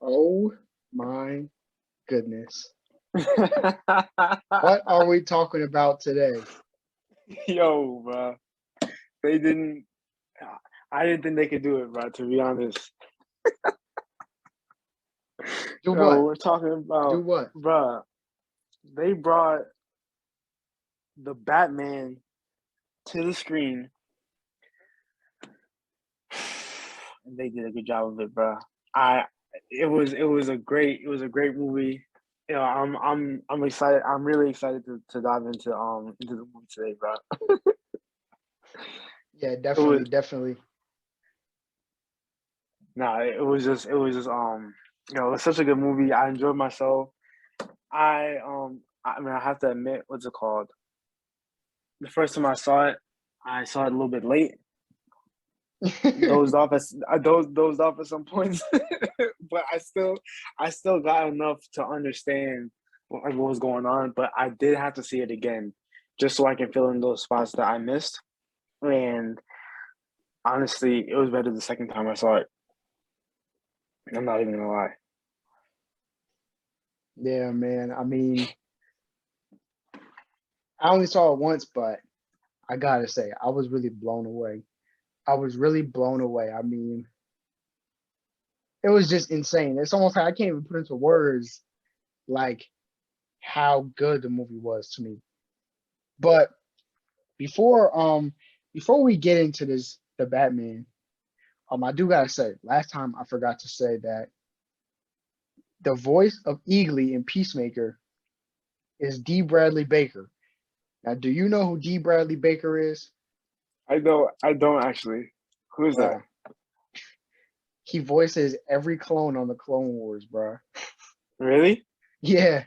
Oh my goodness. What are we talking about today? Yo, bro. They didn't. I didn't think they could do it, bro. To be honest, Do yo, what? we're talking Do about, what? bro. They brought the Batman to the screen, and they did a good job of it, bro. I. It was a great movie. I'm excited. I'm really excited to dive into the movie today, bro. Yeah, It was definitely, definitely. nah. It was such a good movie. I enjoyed myself. I mean, I have to admit, what's it called? The first time I saw it a little bit late. Dozed off at some points, but I still got enough to understand what was going on. But I did have to see it again, just so I can fill in those spots that I missed. And honestly, it was better the second time I saw it. I'm not even gonna lie. Yeah, man. I mean, I only saw it once, but I gotta say, I was really blown away. I was really blown away. I mean, it was just insane. It's almost like I can't even put into words like how good the movie was to me. But before before we get into this the Batman, I do gotta say, last time I forgot to say that the voice of Eagly in Peacemaker is D. Bradley Baker. Now, do you know who D. Bradley Baker is? I don't actually. Who is that? Bro, he voices every clone on the Clone Wars, bro. Really? Yeah,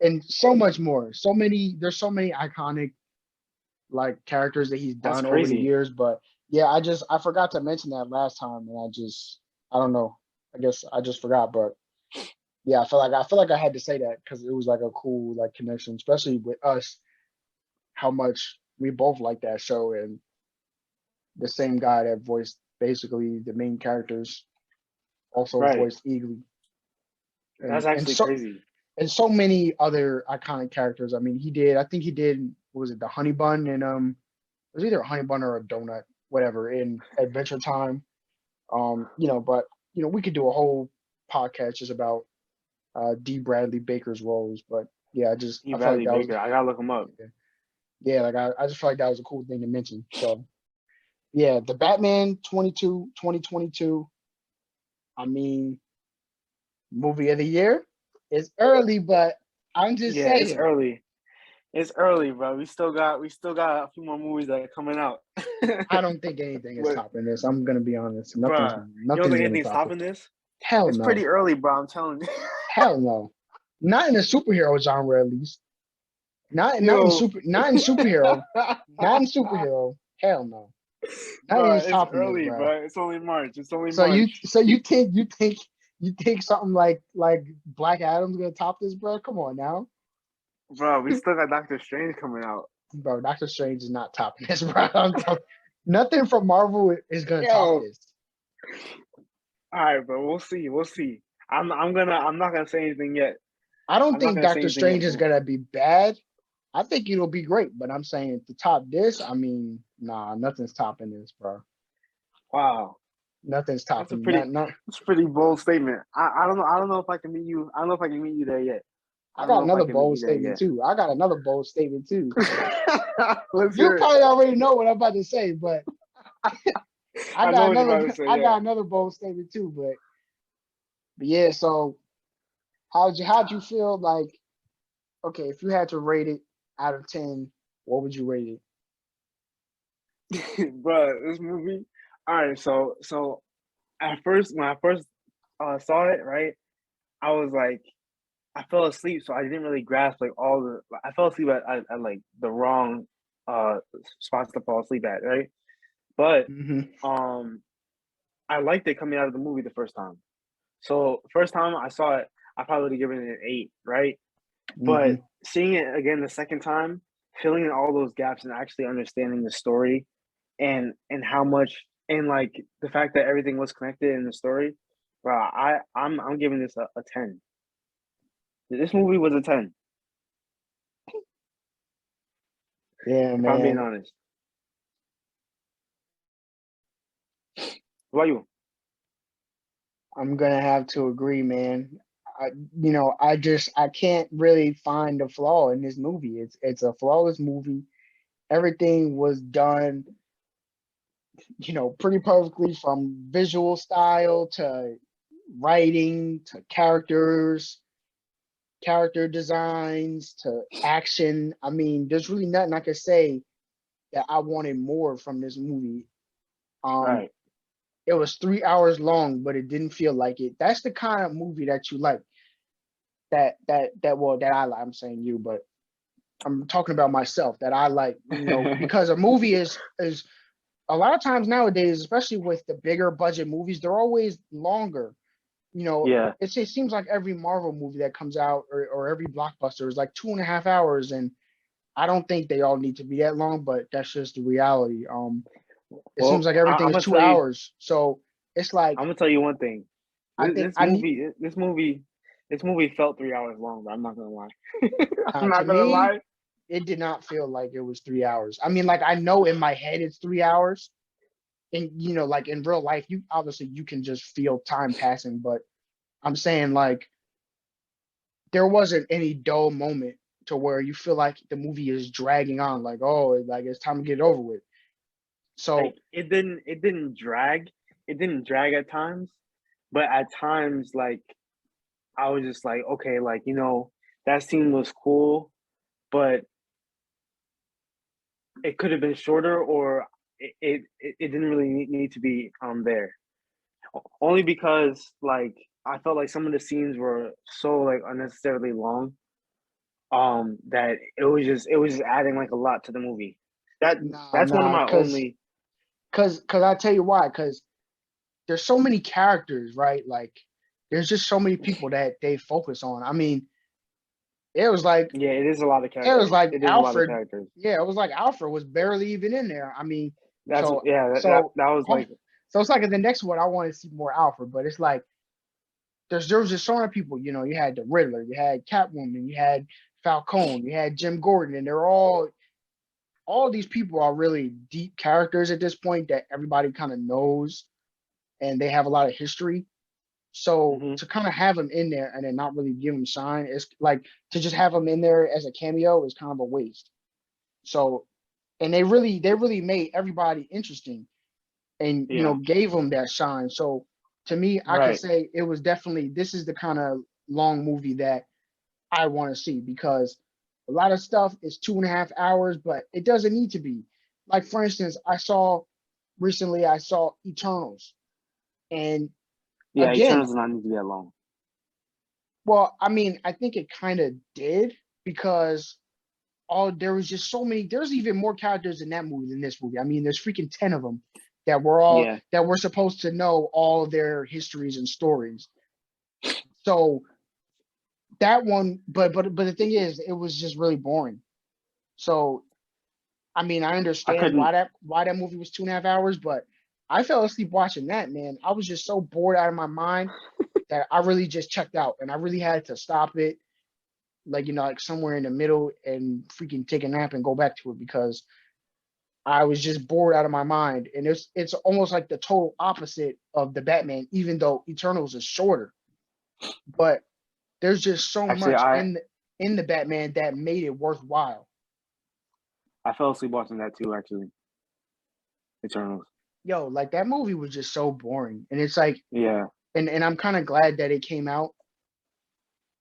and so much more. There's so many iconic like characters that he's That's done over the crazy. years. But yeah, I forgot to mention that last time, and I don't know. I guess I just forgot, but yeah, I feel like I had to say that because it was like a cool like connection, especially with us, how much we both like that show, and the same guy that voiced basically the main characters also Right. voiced Eagly, That's and actually crazy. so many other iconic characters. I mean, he did. I think he did. What was it, the Honey Bun? And it was either a honey bun or a donut, whatever, in Adventure Time. But we could do a whole podcast just about D. Bradley Baker's roles. But yeah, E. I felt like Bradley that was Baker. I gotta look him up. yeah, like I just felt like that was a cool thing to mention. So yeah, the Batman 2022. I mean, movie of the year. It's early, but I'm just Yeah, it's saying. early. It's early, bro. We still got a few more movies that are coming out. I don't think anything is But, topping this. I'm gonna be honest. bruh, you don't Nothing's think gonna anything's top it. topping this? Hell It's no. pretty early, bro. I'm telling you. Hell no. Not in the superhero genre, at least. Yo, Not in superhero. Not in superhero. Hell no. bro, Nothing's it's topping this, early, bro. bro. It's only March. It's only So you March. so you think something like Black Adam's gonna top this, bro? Come on now, Bro, we still got Doctor Strange coming out. bro. Doctor Strange is not topping this, bro. Nothing from Marvel is gonna top Yo, this. all right, bro. We'll see. We'll see. I'm not gonna say anything yet. I don't I'm not think gonna say Doctor anything yet. Strange is gonna be bad. I think it'll be great, but I'm saying to top this, I mean, nah, nothing's topping this, bro. Wow. Nothing's That's a topping. pretty Not. that's a pretty bold statement. I don't know. I don't know if I can meet you. I don't know if I can meet you there yet. I I don't got know if I another can meet bold you there statement yet. too. I got another bold statement too. Let's You hear it. probably already know what I'm about to say, but I know what you're about to say. I Yeah. got another bold statement too. But yeah. So how'd you feel like? Okay, if you had to rate it out of 10, what would you rate it? Bro, this movie. All right, so at first when I first saw it, right, I was like, I fell asleep, so I didn't really grasp like all the. I fell asleep at like the wrong uh spots to fall asleep at, right? But Hmm. um, I liked it coming out of the movie the first time. So first time I saw it, I probably would have given it an 8, right? But Hmm. seeing it again the second time, filling in all those gaps and actually understanding the story and how much and like the fact that everything was connected in the story, Bro, I'm giving this a 10. This movie was a 10, Yeah, if I'm being man. honest. What about you? I'm gonna have to agree, man. I can't really find a flaw in this movie. It's a flawless movie. Everything was done, pretty perfectly from visual style to writing to character designs to action. I mean, there's really nothing I could say that I wanted more from this movie. Um, Right. it was 3 hours long, but it didn't feel like it. That's the kind of movie that you like. That I like. I'm saying you, but I'm talking about myself that I like. Because a movie is a lot of times nowadays, especially with the bigger budget movies, they're always longer. Yeah. It seems like every Marvel movie that comes out or every blockbuster is like 2.5 hours, and I don't think they all need to be that long, but that's just the reality. It seems Well, like everything I'm is gonna two tell you. hours, so it's like I'm gonna tell you one thing. I This, think this I need. movie, this movie, this movie felt 3 hours long. But I'm not gonna lie. I'm To not gonna me, lie. it did not feel like it was 3 hours. I mean, like I know in my head it's 3 hours, and like in real life, you obviously you can just feel time passing, but I'm saying like there wasn't any dull moment to where you feel like the movie is dragging on, like oh, like it's time to get it over with. So Like it didn't drag. It didn't drag at times, but at times, like I was just like, okay, like that scene was cool, but it could have been shorter, or it didn't really need to be there. Only because like I felt like some of the scenes were so like unnecessarily long. That it was just adding like a lot to the movie. That nah, that's one of nah, my only. cause I tell you why, cause there's so many characters, right? Like there's just so many people that they focus on. I mean, it was like Yeah, it is a lot of it was characters. like It is a lot of Alfred. characters. Yeah, it was like Alfred was barely even in there. I mean, That's so yeah. so That was um, like so it's like in the next one I want to see more Alfred, but it's like there was just so many people. You had the Riddler, you had Catwoman, you had Falcone, you had Jim Gordon, and they're all these people are really deep characters at this point that everybody kind of knows, and they have a lot of history. So mhm. to kind of have them in there and then not really give them shine, it's like to just have them in there as a cameo is kind of a waste. So and they really made everybody interesting and Yeah. gave them that shine. So to me, I could Right. say it was definitely this is the kind of long movie that I want to see because a lot of stuff is 2.5 hours, but it doesn't need to be. Like for instance, I saw Eternals, and Yeah. again, Eternals does not need to be that long. well, I mean, I think it kind of did because there was just so many. There's even more characters in that movie than this movie. I mean, there's freaking 10 of them Yeah. that we're supposed to know all of their histories and stories. So that one, but the thing is, it was just really boring. So I mean, I I understand couldn't. why that movie was 2.5 hours, but I fell asleep watching that, man. I was just so bored out of my mind that I really just checked out and I really had to stop it, like, like somewhere in the middle and freaking take a nap and go back to it because I was just bored out of my mind. And it's almost like the total opposite of the Batman, even though Eternals is shorter. But there's just so Actually, much I in the Batman that made it worthwhile. I fell asleep watching that too. Actually, Eternals. Yo, like that movie was just so boring. And it's like Yeah. and I'm kind of glad that it came out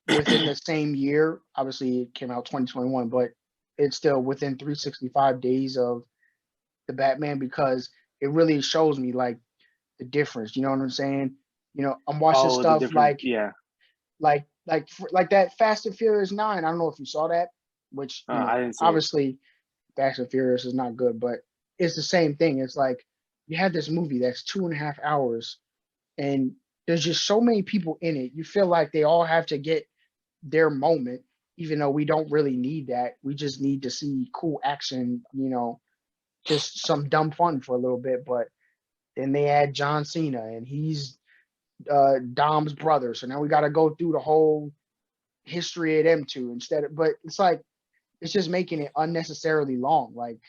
within the same year. Obviously, it came out 2021, but it's still within 365 days of the Batman because it really shows me like the difference. You know what I'm saying? I'm watching Oh, the stuff different. Yeah. like that Fast and Furious 9. I don't know if you saw that, which I didn't see it. obviously Fast and Furious is not good, but it's the same thing. It's like you have this movie that's 2.5 hours, and there's just so many people in it. You feel like they all have to get their moment, even though we don't really need that. We just need to see cool action, just some dumb fun for a little bit. But then they add John Cena, and he's Dom's brother. So now we got to go through the whole history of them two instead of, but it's like, it's just making it unnecessarily long. Like,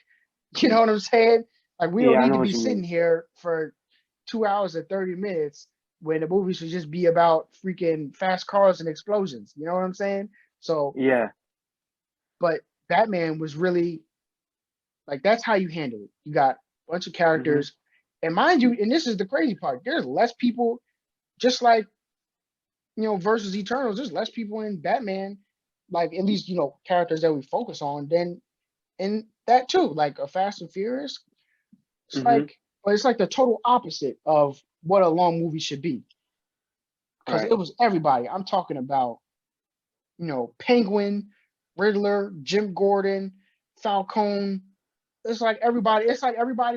you know what I'm saying? Like, we don't Yeah, I need know to what be you sitting mean. here for 2 hours and 30 minutes when the movie should just be about freaking fast cars and explosions. You know what I'm saying? So, Yeah. but Batman was really like, that's how you handle it. You got a bunch of Hmm. characters, and mind you, and this is the crazy part, there's less people, just like, versus Eternals, there's less people in Batman, like, at least, characters that we focus on, than in that too. Like a Fast and Furious, it's Hmm. like, but it's like the total opposite of what a long movie should be. Because Right. it was everybody. I'm talking about, Penguin, Riddler, Jim Gordon, Falcone. It's like everybody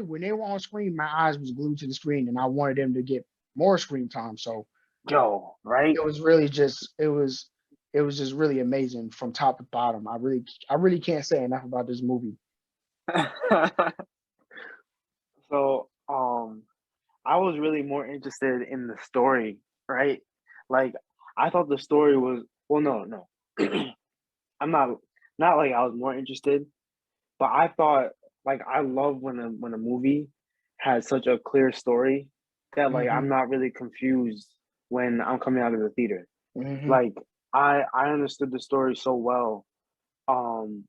when they were on screen, my eyes was glued to the screen, and I wanted them to get more screen time. So Yo, right? it was really just it was just really amazing from top to bottom. I really can't say enough about this movie. So, I was really more interested in the story, right? Like, I thought the story was, well, no, no. I'm not like I was more interested, but I thought, like, I love when a movie has such a clear story that, like, Hmm. I'm not really confused when I'm coming out of the theater. Hmm. Like, I understood the story so well. Um,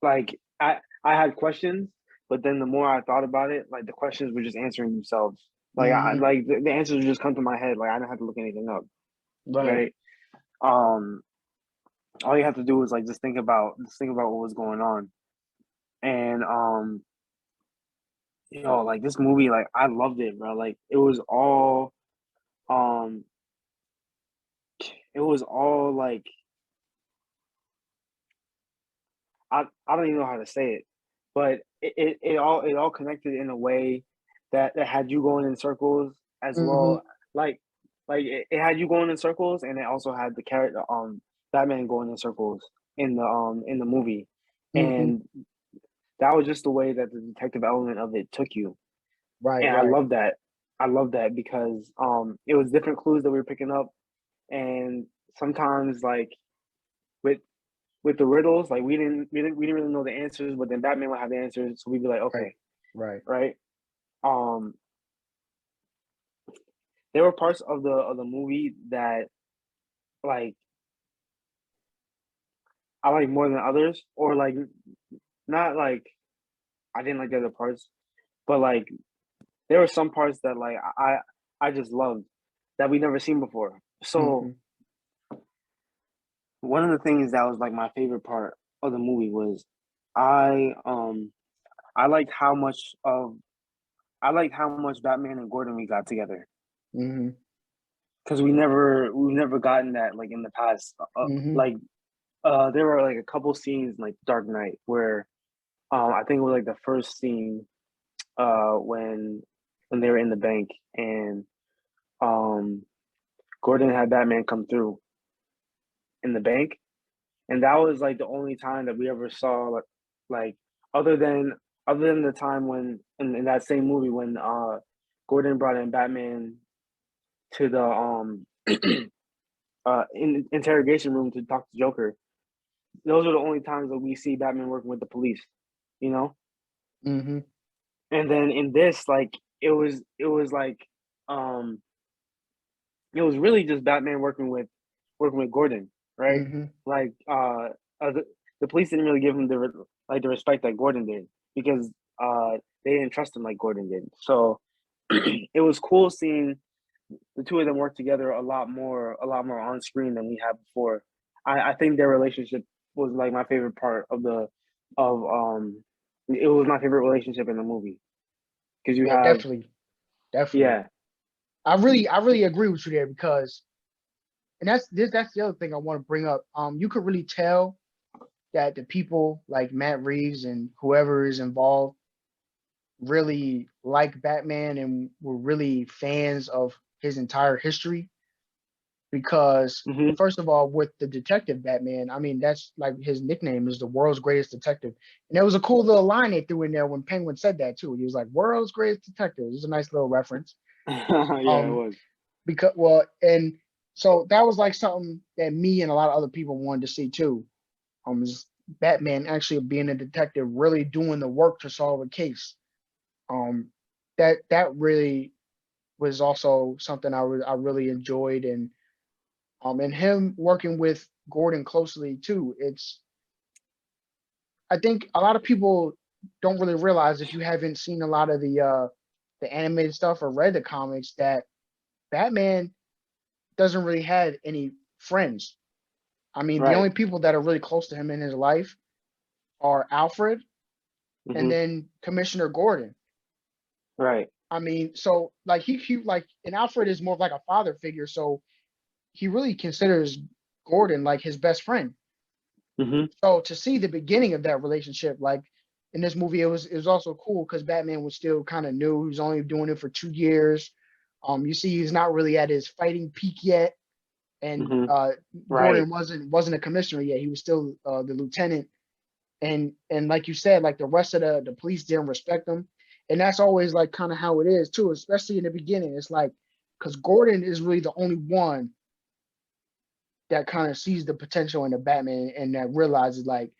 like, I had questions, but then the more I thought about it, like, the questions were just answering themselves. Like, I Hmm. like the answers would just come to my head. Like, I didn't have to look anything up, Right. right? Um, all you have to do is like just think about what was going on. And like this movie, like I loved it, bro. Like um it was all like I don't even know how to say it, but it all connected in a way that had you going in circles as Hmm. well. Like it had you going in circles, and it also had the character Batman going in circles in the movie. Hmm. And that was just the way that the detective element of it took you. Right. And I Right. love that. I love that because it was different clues that we were picking up, and sometimes like with with the riddles, like we didn't really know the answers, but then Batman would have the answers, so we'd be like, Right. okay, Right. right. Um, there were parts of the movie that like I like more than others, or like not like I didn't like the other parts, but like there were some parts that like I just loved that we never seen before. So Hmm. one of the things that was like my favorite part of the movie was I um I liked how much of I liked how much Batman and Gordon we got together Hmm. because we've never gotten that like in the past. Hmm. Like there were like a couple scenes like Dark Knight where I think it was like the first scene when they were in the bank and um Gordon had Batman come through in the bank, and that was like the only time that we ever saw like other than the time when in that same movie when Gordon brought in Batman to the interrogation room to talk to Joker. Those are the only times that we see Batman working with the police, you know. Hmm. And then in this, like it was like um it was really just Batman working with Gordon, right? Hmm. Like the police didn't really give him the respect that Gordon did because they didn't trust him like Gordon did. So it was cool seeing the two of them work together a lot more on screen than we had before. I think their relationship was like my favorite part of it was my favorite relationship in the movie because you Yeah, have definitely. Definitely. yeah. I really agree with you there because, and that's the other thing I want to bring up. You could really tell that the people like Matt Reeves and whoever is involved really like Batman and were really fans of his entire history because, Hmm. first of all, with the detective Batman, I mean, that's like his nickname is the world's greatest detective. And there was a cool little line they threw in there when Penguin said that too. He was like, world's greatest detective. It was a nice little reference. Yeah, it Um, was. because well, and so that was like something that me and a lot of other people wanted to see too. Is Batman actually being a detective, really doing the work to solve a case. Um, that really was also something I really enjoyed, and him working with Gordon closely too. I think a lot of people don't really realize, if you haven't seen a lot of the animated stuff or read the comics, that Batman doesn't really have any friends. I mean, the Right. only people that are really close to him in his life are Alfred and Mm-hmm. then Commissioner Gordon. Right. I mean, so like he like, and Alfred is more of like a father figure, so he really considers Gordon like his best friend. Mm-hmm. So to see the beginning of that relationship, like in this movie, it was also cool because Batman was still kind of new. He was only doing it for 2 years. You see, he's not really at his fighting peak yet, and Mm-hmm. Right. Gordon wasn't a commissioner yet. He was still the lieutenant, and like you said, like the rest of the police didn't respect him, and that's always like kind of how it is too, especially in the beginning. It's like because Gordon is really the only one that kind of sees the potential in the Batman and that realizes like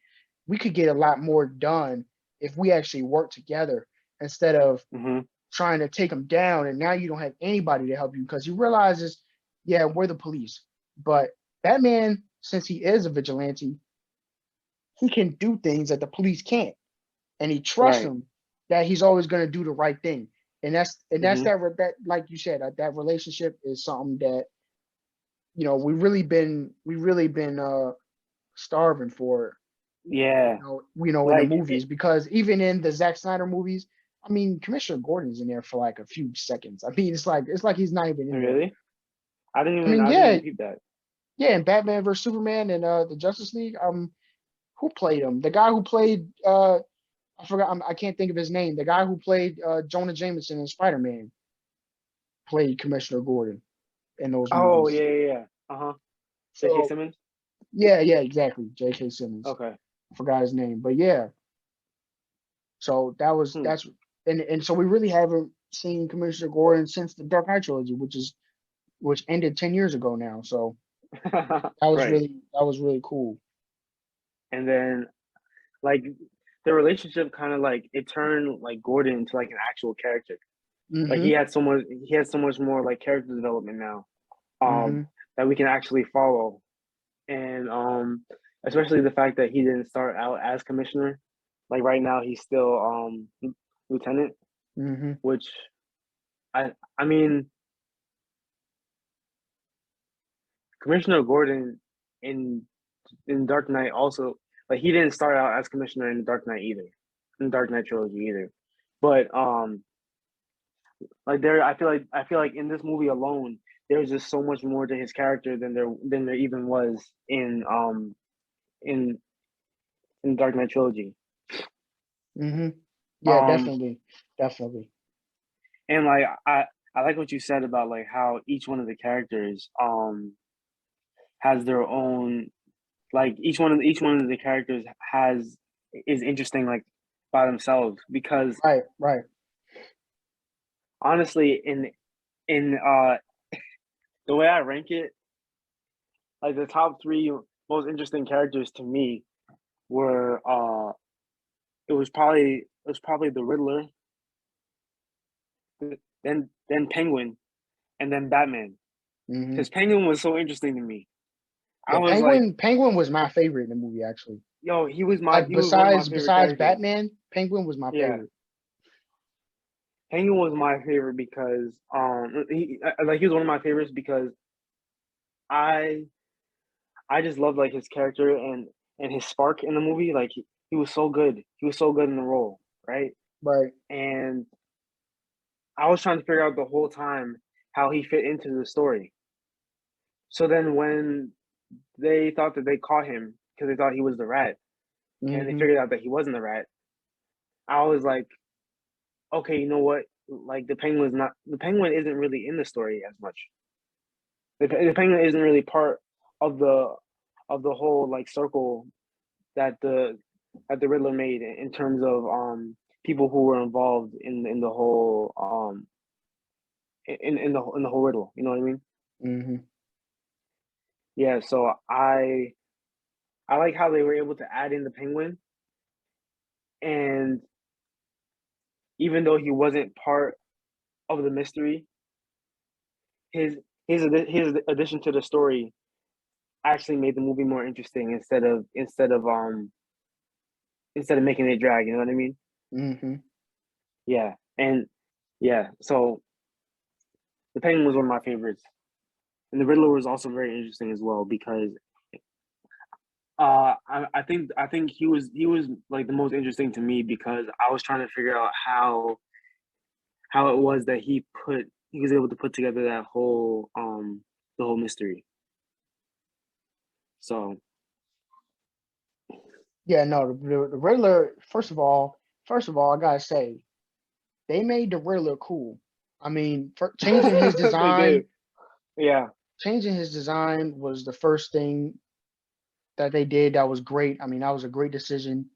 we could get a lot more done if we actually work together instead of Mm-hmm. trying to take him down. And now you don't have anybody to help you because he realizes, yeah, we're the police, but Batman, since he is a vigilante, he can do things that the police can't, and he trusts Right. him that he's always going to do the right thing. And that's Mm-hmm. that like you said, that relationship is something that we really been starving for, Yeah. in the Like movies, because even in the Zack Snyder movies, I mean, Commissioner Gordon's in there for like a few seconds. I mean, it's like he's not even in there. really? I mean, I didn't yeah, even peep that. yeah, in Batman versus Superman and the Justice League, who played him? The guy who played I forgot, I can't think of his name. The guy who played Jonah Jameson in Spider Man played Commissioner Gordon in those Oh movies. yeah, yeah, yeah. Uh-huh. J.K. So Simmons? yeah, exactly. J.K. Simmons. Okay. I forgot his name, but yeah. So Hmm. that's and so we really haven't seen Commissioner Gordon since the Dark Knight trilogy, which ended 10 years ago now. So Right. that was really cool. And then like the relationship kind of like it turned like Gordon into like an actual character. Like Mm-hmm. he had so much more like character development now. Mm-hmm. That we can actually follow. And especially the fact that he didn't start out as commissioner. Like right now he's still lieutenant, Mm-hmm. which I mean Commissioner Gordon in Dark Knight also like he didn't start out as commissioner in the Dark Knight either, in the Dark Knight trilogy either. But like there, I feel like in this movie alone, there's just so much more to his character than there even was in Dark Knight trilogy. Mm-hmm. Yeah, Um, definitely. Definitely. and like I like what you said about like how each one of the characters has their own like each one of the characters has is interesting like by themselves because Right, right. honestly in the way I rank it, like the top three most interesting characters to me were it was probably the Riddler, then Penguin, and then Batman. Mm-hmm. Because Penguin was so interesting to me. I Yeah, was like, Penguin was my favorite in the movie, actually. yo, Like he was one of my favorite besides characters. Batman, Penguin was my Yeah, favorite. Penguin was my favorite because like he was one of my favorites because I I just loved like his character and his spark in the movie. Like he was so good. He was so good in the role, right? Right. And I was trying to figure out the whole time how he fit into the story. So then when they thought that they caught him because they thought he was the rat, and they Mm-hmm. figured out that he wasn't the rat, I was like, okay, you know what? Like the penguin isn't really in the story as much. The penguin isn't really part of the whole like circle that the Riddler made in terms of people who were involved in the whole in the whole riddle. You know what I mean? Hmm. Yeah. So I like how they were able to add in the Penguin, and even though he wasn't part of the mystery, his his addition to the story actually made the movie more interesting instead of making it drag. You know what I mean? Hmm. Yeah. And yeah. So the Penguin was one of my favorites, and the Riddler was also very interesting as well because I think he was like the most interesting to me because I was trying to figure out how it was that he was able to put together that whole the whole mystery. So Yeah, no, the Riddler. First of all, I gotta say they made the Riddler cool. I mean, for they did. Yeah. changing his design was the first thing that they did. That was great. I mean, that was a great decision.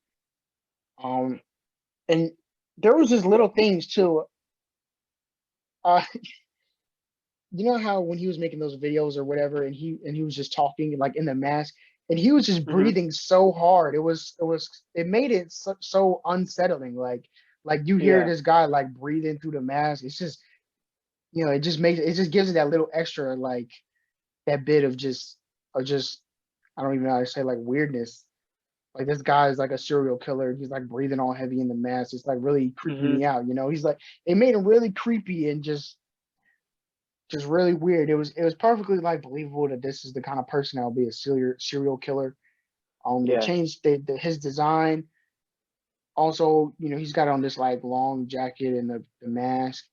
Um, and there was just little things too. Uh, you know how when he was making those videos or whatever, and he was just talking like in the mask, and he was just Hmm. breathing so hard. It made it so unsettling. Like you hear Yeah. this guy like breathing through the mask. It's just it just gives it that little extra like that bit of just I don't even know how to say like weirdness. Like this guy is like a serial killer. He's like breathing all heavy in the mask. It's like really creeping Hmm. me out. He's like it made him really creepy and just really weird. It was perfectly like believable that this is the kind of person that will be a serial killer. They Yeah. changed his design. Also, he's got on this like long jacket and the mask.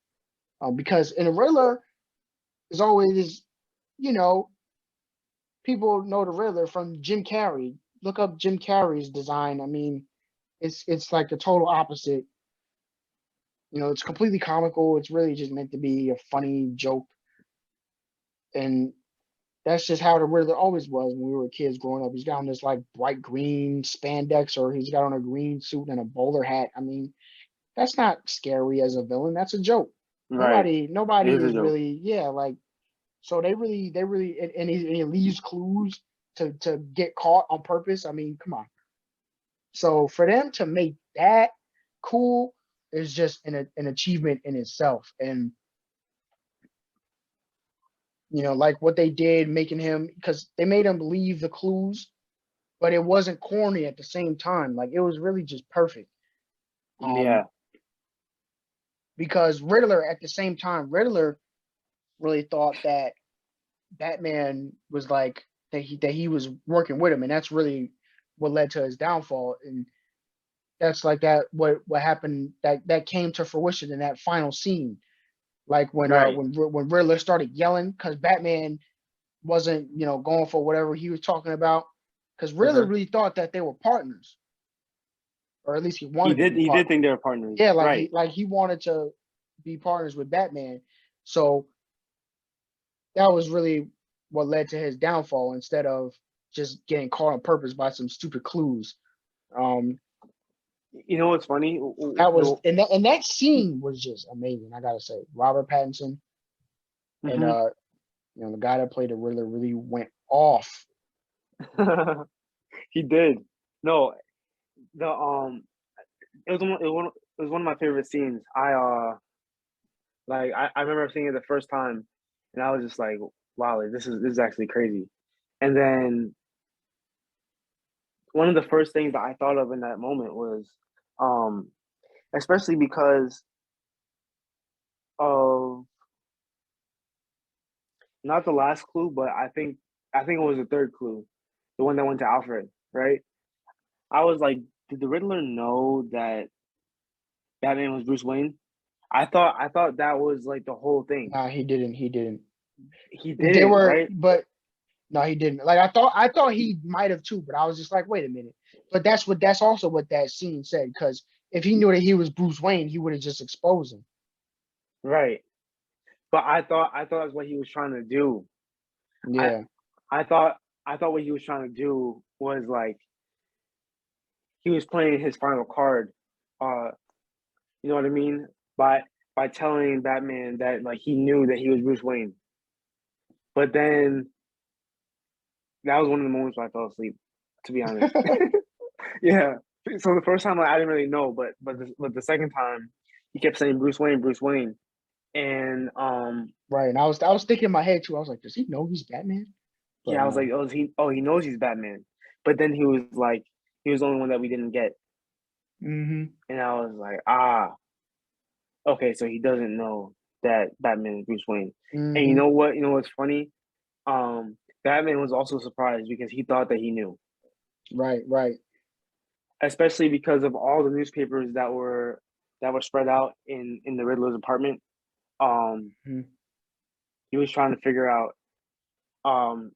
Because in the Riddler is always, you know, people know the Riddler from Jim Carrey. Look up Jim Carrey's design. I mean, it's like the total opposite. It's completely comical. It's really just meant to be a funny joke, and that's just how the Riddler always was when we were kids growing up. He's got on this like bright green spandex, or he's got on a green suit and a bowler hat. I mean, that's not scary as a villain. That's a joke. Right. It Nobody is a is joke. really, yeah, like so they really, and he leaves clues to get caught on purpose. I mean, come on. So for them to make that cool is just an achievement in itself. And like what they did, making him because they made him leave the clues, but it wasn't corny at the same time. Like it was really just perfect. Um, Yeah. because Riddler at the same time, Riddler really thought that Batman was like that he was working with him, and that's really what led to his downfall. And that's like that what happened that came to fruition in that final scene. Like Right. when Riddler started yelling because Batman wasn't going for whatever he was talking about because Riddler Uh-huh. really thought that they were partners, or at least he He wanted to did be he did partners. think they were partners. Yeah, like he Right. like he wanted to be partners with Batman. So that was really what led to his downfall instead of just getting caught on purpose by some stupid clues. Um, You know what's funny? that was and that scene was just amazing. I gotta say, Robert Pattinson and Hmm. the guy that played the Riddler really went off. He did. No, the it was one of my favorite scenes. I remember seeing it the first time, and I was just like, wow, like, this is actually crazy. And then one of the first things that I thought of in that moment was, um, especially because of not the last clue, but I think it was the third clue, the one that went to Alfred, right? I was like, did the Riddler know that Batman was Bruce Wayne? I thought that was like the whole thing. Nah, he didn't. He didn't. He They didn't, were, right? but no, he didn't. Like I thought he might have too, but I was just like, wait a minute. But that's also what that scene said. Because if he knew that he was Bruce Wayne, he would have just exposed him. Right. But I thought that's what he was trying to do. I Yeah. I thought I thought what he was trying to do was like he was playing his final card. Uh, you know what I mean? By by telling Batman that like he knew that he was Bruce Wayne. But then that was one of the moments where I fell asleep, to be honest. Yeah. So the first time I didn't really know, but the second time he kept saying Bruce Wayne, Bruce Wayne, and Right. And I was thinking in my head too. I was like, does he know he's Batman? But yeah, I was like, no. he knows he's Batman, but then he was like he was the only one that we didn't get, Mm-hmm. and I was like, okay, so he doesn't know that Batman is Bruce Wayne. And you Mm-hmm. know what? You know what's funny? Batman was also surprised because he thought that he knew, Right, right. especially because of all the newspapers that were spread out in the Riddler's apartment. Um, Mhm. he was trying to figure out. Um,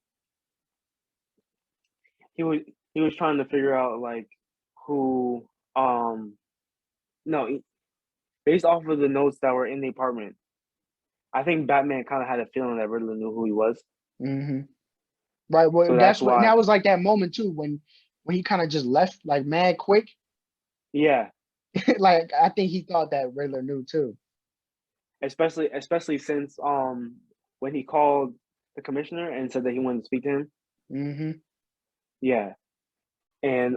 he was he was trying to figure out like who. No, based off of the notes that were in the apartment, I think Batman kind of had a feeling that Riddler knew who he was. Mm-hmm. Right. Well, So that's that's what. And why. that was like that moment too when he kind of just left like mad quick. Yeah, Like I think he thought that Riddler knew too. especially since when he called the commissioner and said that he wanted to speak to him. Mm-hmm. Yeah, and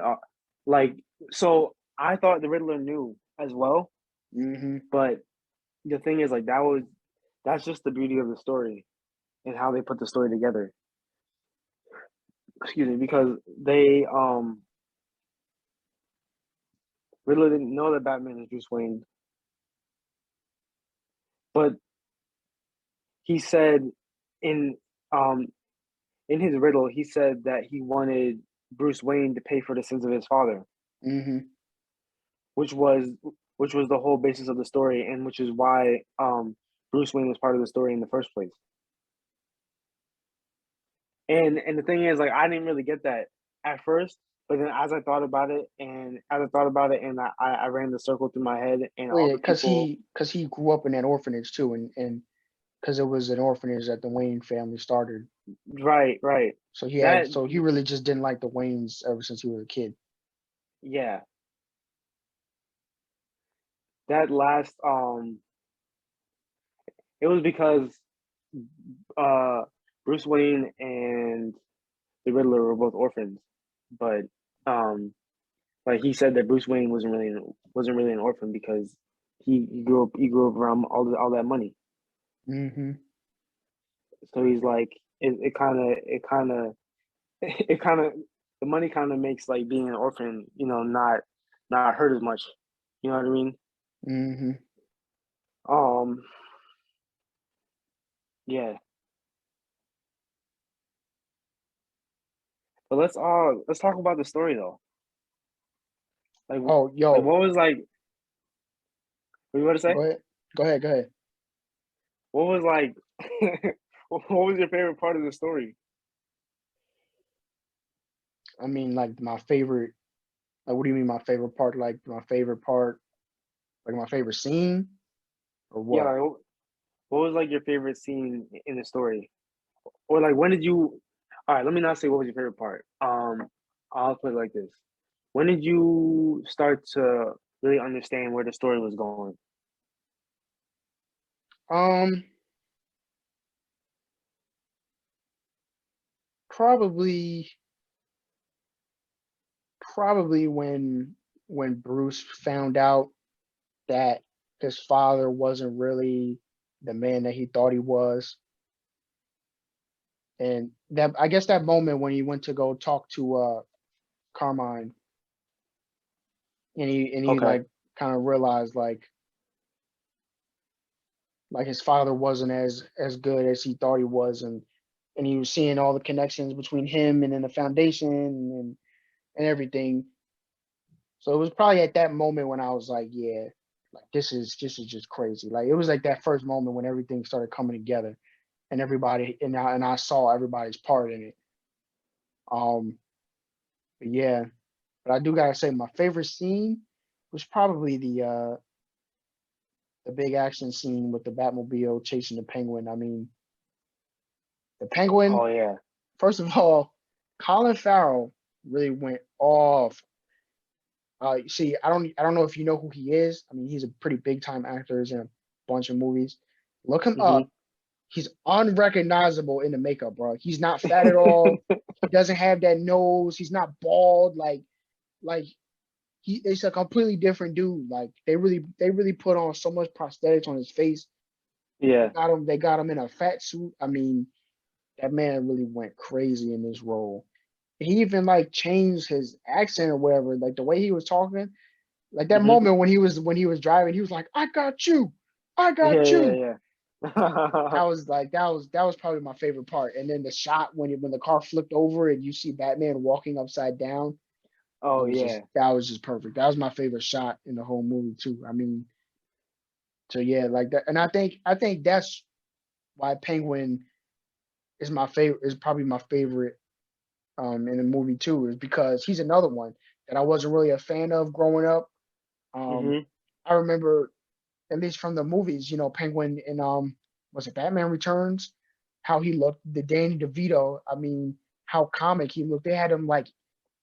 like so I thought the Riddler knew as well, Mm-hmm. but the thing is like that's just the beauty of the story and how they put the story together. Excuse me, because they Riddler didn't know that Batman is Bruce Wayne, but he said in um in his riddle he said that he wanted Bruce Wayne to pay for the sins of his father, Mm-hmm. which was which was the whole basis of the story, and which is why Bruce Wayne was part of the story in the first place. And the thing is, like, I didn't really get that at first, but then as I thought about it, and as I thought about it, and I ran the circle through my head, and Well, all yeah, the because people, he grew up in that orphanage too, and because it was an orphanage that the Wayne family started. right, right, that, So he really just didn't like the Waynes ever since he was a kid. yeah, that last, it was because uh, Bruce Wayne and the Riddler were both orphans, but um, like he said that Bruce Wayne wasn't really an orphan because he grew up around all that money. Mm-hmm. So he's like it kind of the money kind of makes like being an orphan, you know, not hurt as much. You know what I mean? Mm-hmm. Um, yeah. But let's talk about the story though. Like Oh, like yo, what was like what you want to say? go ahead. Go ahead. Go ahead. What was like what was your favorite part of the story? I mean, like my favorite. Like, what do you mean my favorite part? Like my favorite part, like my favorite scene, or Yeah, what? like, what was like your favorite scene in the story? Or like when did you all right, let me not say what was your favorite part. I'll put it like this. When did you start to really understand where the story was going? Um, probably, probably when Bruce found out that his father wasn't really the man that he thought he was, and that I guess that moment when he went to go talk to Carmine, and he Okay. like kind of realized like his father wasn't as good as he thought he was, and he was seeing all the connections between him and then the foundation and everything. So it was probably at that moment when I was like, yeah, like this is just crazy. Like it was like that first moment when everything started coming together and everybody and I saw everybody's part in it. Um, but yeah, but I do gotta say my favorite scene was probably the big action scene with the Batmobile chasing the Penguin. I mean, the Penguin. Oh yeah. First of all, Colin Farrell really went off. See, I don't know if you know who he is. I mean, he's a pretty big time actor, isn't bunch of movies. Look him Mm-hmm. up. He's unrecognizable in the makeup, bro. He's not fat at all. He doesn't have that nose. He's not bald. Like it's a completely different dude. Like they really put on so much prosthetics on his face. They Yeah. got him. They got him in a fat suit. I mean, that man really went crazy in this role. He even like changed his accent or whatever, like the way he was talking. Like that Mm-hmm. moment when he was driving, he was like, "I got you, I Yeah. got Yeah. you." Yeah. That was probably my favorite part. And then the shot when the car flipped over and you see Batman walking upside down, Oh yeah. that was just perfect. That was my favorite shot in the whole movie too. I mean, so yeah, like that. And I think that's why Penguin is probably my favorite in the movie too, is because he's another one that I wasn't really a fan of growing up. Um, Mm-hmm. I remember, at least from the movies, Penguin in was it Batman Returns, how he looked, the Danny DeVito. I mean, how comic he looked. They had him like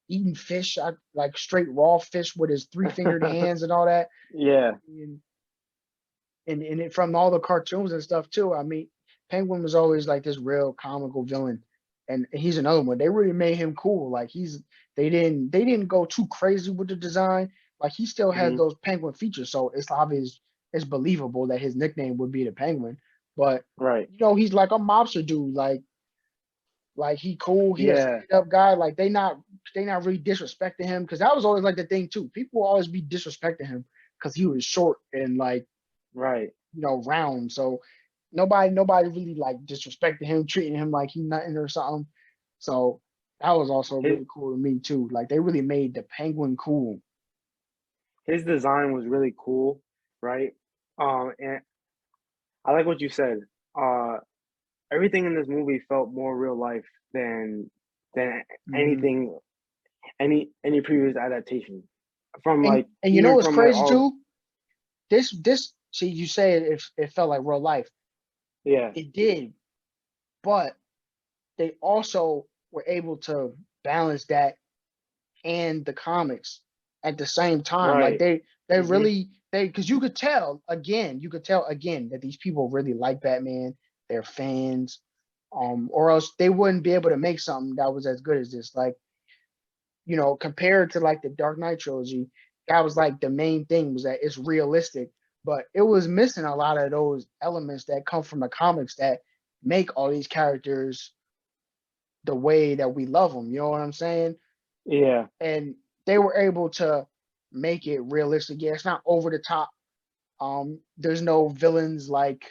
eating fish, like straight raw fish with his three-fingered hands and all that. Yeah. And from all the cartoons and stuff too. I mean, Penguin was always like this real comical villain, and he's another one. They really made him cool. Like they didn't go too crazy with the design. Like he still has Mm-hmm. those Penguin features, so it's obvious, it's believable that his nickname would be the Penguin. But Right. he's like a mobster dude. Like he cool. He a Yeah. stand up guy. Like they not really disrespecting him, because that was always like the thing too. People will always be disrespecting him because he was short and like Right. round. So nobody really like disrespecting him, treating him like he nothing or something. So that was also His really cool to me too. Like they really made the Penguin cool. his design was really cool, right? And I like what you said. Uh, Everything in this movie felt more real life than Hmm. anything any previous adaptation. From And like and you know even what's from like crazy all too? This see, you say it felt like real life. yeah, It did, but they also were able to balance that and the comics at the same time. Like right. they Hmm. really because you could tell again that these people really like Batman. They're fans, or else they wouldn't be able to make something that was as good as this. Like compared to like the Dark Knight trilogy, that was like the main thing, was that it's realistic, but it was missing a lot of those elements that come from the comics that make all these characters the way that we love them. You know what I'm saying? Yeah. And they were able to make it realistic. Yeah, it's not over the top. There's no villains like,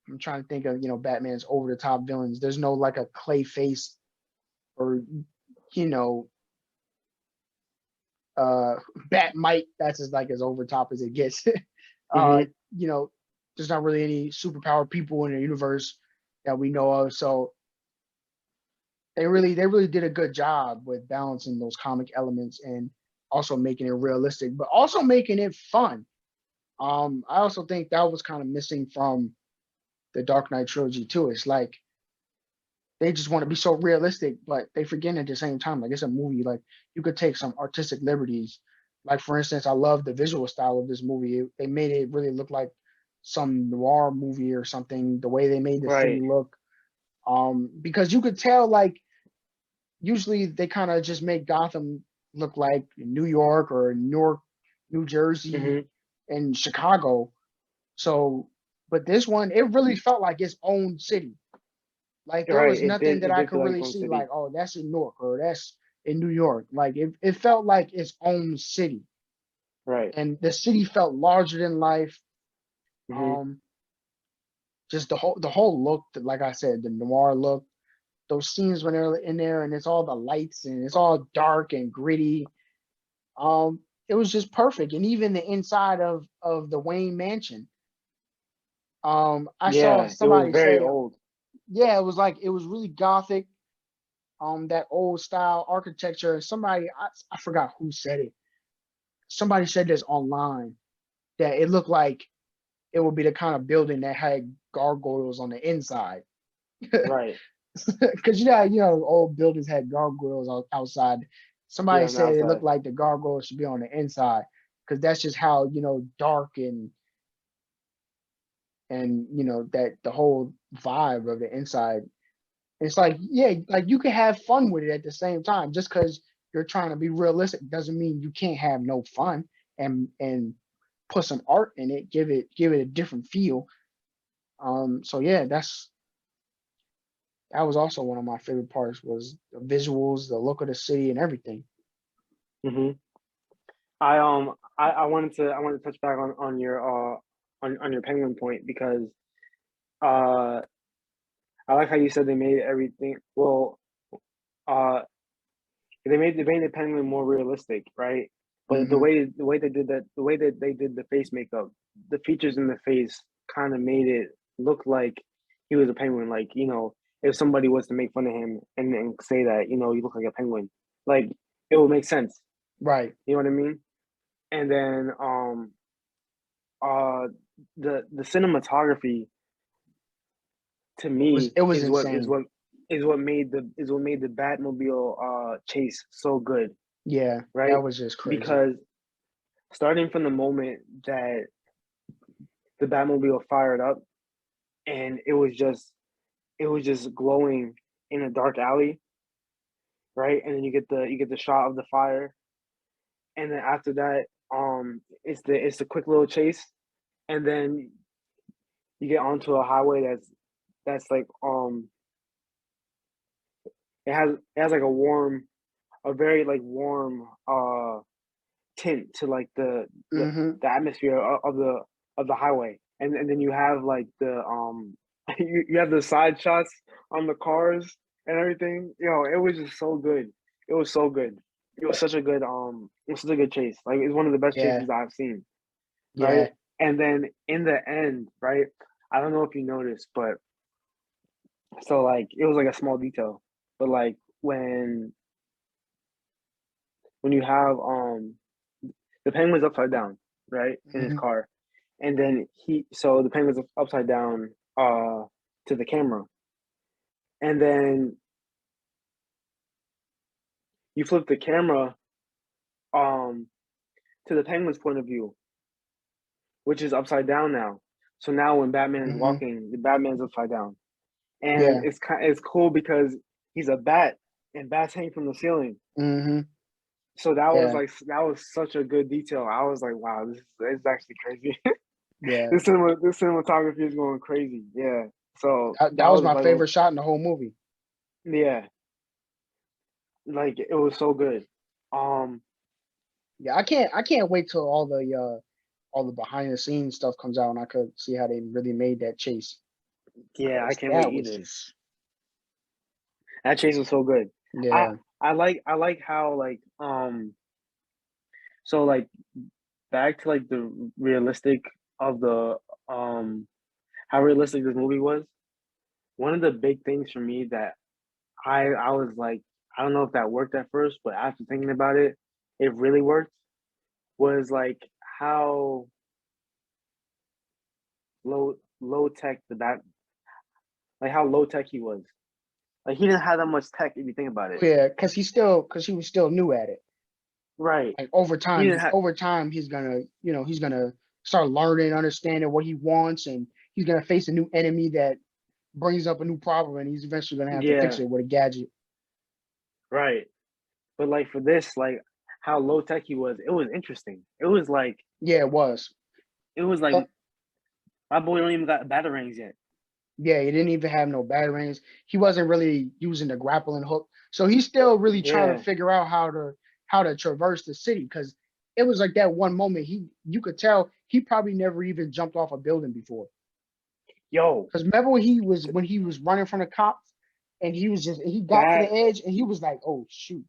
I'm trying to think of Batman's over the top villains. There's no like a Clayface or you know uh Batmite. That's as over top as it gets. uh, Hmm. you know, there's not really any superpowered people in the universe that we know of. So they really did a good job with balancing those comic elements and also making it realistic, but also making it fun. I also think that was kind of missing from the Dark Knight trilogy too. It's like they just want to be so realistic, but they forget at the same time. Like it's a movie. Like you could take some artistic liberties. Like for instance, I love the visual style of this movie. They made it really look like some noir movie or something. The way they made the city Right. look, because you could tell like usually they kind of just make Gotham look like New York or Newark, New Jersey, Hmm. and Chicago. So, but this one, it really felt like its own city. Like there Right. was nothing that It I did feel could like really Own see like, City. oh, that's in Newark or that's in New York. Like it felt like its own city. Right. And the city felt larger than life. Hmm. Um, just the whole look, like I said, the noir look, those scenes when they're in there and it's all the lights and it's all dark and gritty. It was just perfect. And even the inside of the Wayne mansion. I saw Yeah. It was somebody very say, old. yeah, it was really gothic, that old style architecture. Somebody, I forgot who said it. Somebody said this online, that it looked like it would be the kind of building that had gargoyles on the inside. Right. Because old buildings had gargoyles outside. Yeah. Somebody On the said it looked outside. like the gargoyles should be on the inside, because that's just how dark and and that the whole vibe of the inside. It's like, yeah, like you can have fun with it at the same time. Just because you're trying to be realistic doesn't mean you can't have no fun and put some art in it, give it a different feel. So yeah, that was also one of my favorite parts was the visuals, the look of the city, and everything. Hmm. I wanted to touch back on your on your penguin point because uh I like how you said they made everything well uh they made the penguin more realistic, right? But the Hmm. way they did that, the way that they did the face makeup, the features in the face kind of made it look like he was a penguin. Like, if somebody was to make fun of him and say that, you look like a penguin, like it would make sense. Right. You know what I mean? And then uh the cinematography to me It was is what is insane. what is what made the Batmobile chase so good, Yeah, right? that was just crazy. Because starting from the moment that the Batmobile fired up and it was just glowing in a dark alley, right? And then you get the shot of the fire, and then after that, it's the quick little chase, and then you get onto a highway that's like it has like a very like warm tint to like the, Hmm. the atmosphere of the highway, and then you have like the you have the side shots on the cars and everything. It was just so good. It was so good. It was such a good chase. Like it's one of the best Yeah, chases I've seen, right? yeah. And then in the end, right? I don't know if you noticed, but so like it was like a small detail, but like when you have the penguin's upside down, right, in his Hmm. car, and then so the penguin's upside down to the camera, and then you flip the camera um to the penguin's point of view, which is upside down now. So now when Batman is Hmm. walking, the Batman's upside down, and Yeah. it's cool because he's a bat and bats hang from the ceiling. Hmm. So Yeah. that was such a good detail. I was like, wow, this is actually crazy. Yeah. This cinematography is going crazy. Yeah. So That that was was my like, favorite shot in the whole movie. yeah, like it was so good. Um, Yeah, I can't wait till all the behind the scenes stuff comes out and I could see how they really made that chase. yeah, I 'Cause can't wait that was either. just That chase was so good. I yeah. I like how like so like back to like the realistic of the how realistic this movie was. One of the big things for me that I was like, I don't know if that worked at first, but after thinking about it, it really worked. Was like how low tech like how low tech he was. Like he didn't have that much tech if you think about it. Yeah, because he was still new at it. Right. Like He didn't have over time he's gonna start learning, understanding what he wants, and he's gonna face a new enemy that brings up a new problem, and he's eventually gonna have to fix yeah, it with a gadget. right. But like for this, like how low tech he was, it was interesting. Yeah, it was. It was like Uh, my boy don't even got batarangs yet. yeah, he didn't even have no batarangs. He wasn't really using the grappling hook, so he's still really trying to Yeah. figure out how to traverse the city. Because it was like that one moment you could tell he probably never even jumped off a building before. Yo, Because remember when he was running from the cops, and he got to the that edge and he was like, oh shoot,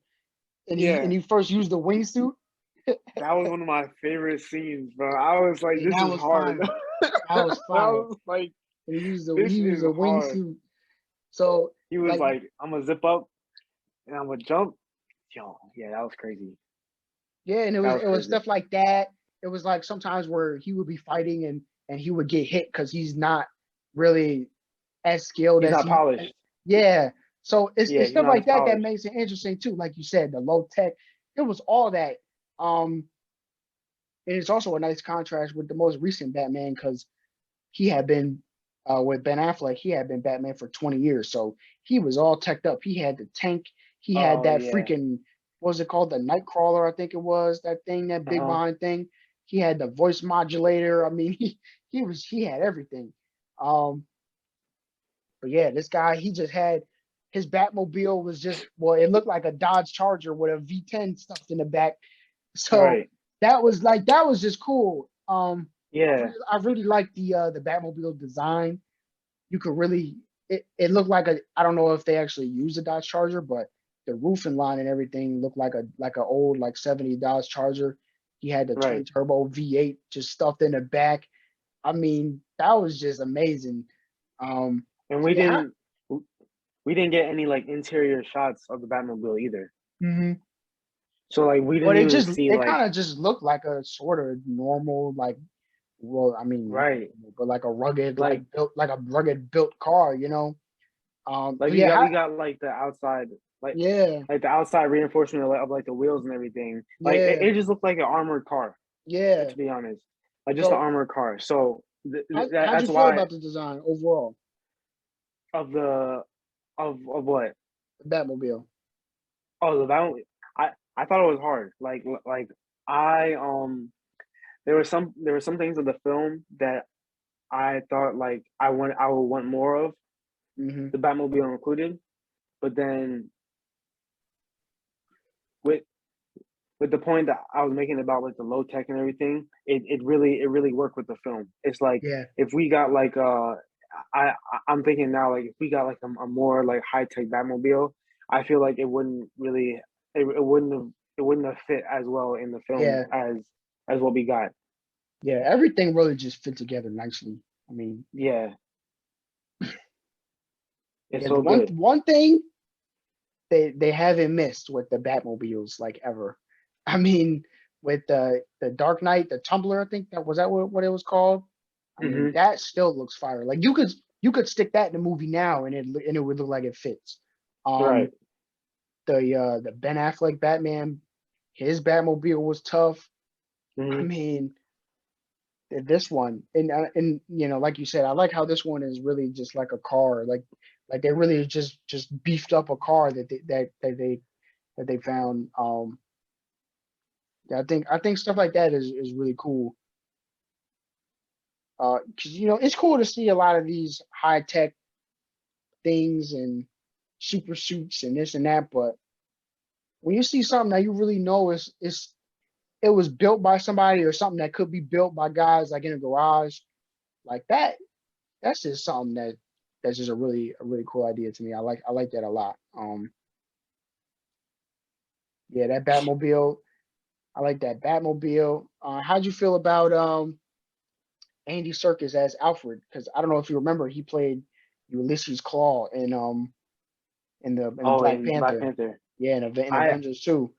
and yeah, he first used the wingsuit. that was one of my favorite scenes, bro. I was like, And this that is was hard. fire. That was I fire. was like, And this he used is a hard. wingsuit. So He was like like, I'm gonna zip up and I'm gonna jump. Yo, yeah, that was crazy. yeah, and That was it was crazy. stuff like that. It was like sometimes where he would be fighting and he would get hit because he's not really as skilled He's as not he. polished. Yeah. So Yeah, it's he's stuff not like as that polished. makes it interesting too. Like you said, the low tech. It was all that. Um, and it's also a nice contrast with the most recent Batman because he had been with Ben Affleck. He had been Batman for 20 years, so he was all teched up. He had the tank. He had Oh that yeah. freaking what was it called? The Nightcrawler, I think it was that thing, that big Uh-huh. behind thing. He had the voice modulator. I mean, he had everything. Um, but yeah, this guy, he just had his Batmobile was just well, it looked like a Dodge Charger with a V10 stuffed in the back. So Right. that was just cool. Yeah. I really like the Batmobile design. You could really it looked like a I don't know if they actually used a Dodge Charger, but the roofing line and everything looked like a old like 70 Dodge Charger. He had the twin Right. turbo V8 just stuffed in the back. I mean, that was just amazing. And So yeah, we didn't get any like interior shots of the Batmobile either. mhm. So like we But didn't even see it like kind of just looked like a sort of normal like well, I mean, not right. normal, but like a rugged Like like a rugged built car, like But yeah, we got like the outside like yeah, like the outside reinforcement of like the wheels and everything. Like yeah, it just looked like an armored car, yeah. to be honest. Like just an So armored car. So how'd you that's feel why about the design overall, of the of what? the Batmobile? Oh, the Batmobile. I thought it was hard. Like I there were some things of the film that I thought like I would want more of, Hmm. the Batmobile included. But then with with the point that I was making about like the low tech and everything, it really worked with the film. It's like Yeah, if we got like I I'm thinking now like if we got like a more like high tech Batmobile, I feel like it wouldn't really it wouldn't have fit as well in the film yeah, as what we got. yeah. Everything really just fit together nicely. I mean, Yeah, it's yeah. The so good. one thing they haven't missed with the Batmobiles like ever. I mean, with the Dark Knight, the Tumbler, I think that was that what it was called. I mean, Hmm. that still looks fire. Like you could stick that in a movie now and it would look like it fits. Right. Um, the Ben Affleck Batman, his Batmobile was tough. I Hmm. mean, this one and like you said, I like how this one is really just like a car. Like they really just beefed up a car that they found. Yeah, I think stuff like that is really cool. Because it's cool to see a lot of these high tech things and super suits and this and that, but when you see something that you really know it was built by somebody or something that could be built by guys like in a garage like that, that's just something that's just a really cool idea to me. I like that a lot. Yeah, that Batmobile. I like that Batmobile. How'd you feel about Andy Circus as Alfred? Because I don't know if you remember, he played Ulysses Claw in the Oh, Black and Black Panther. Panther. Yeah, in I Avengers too.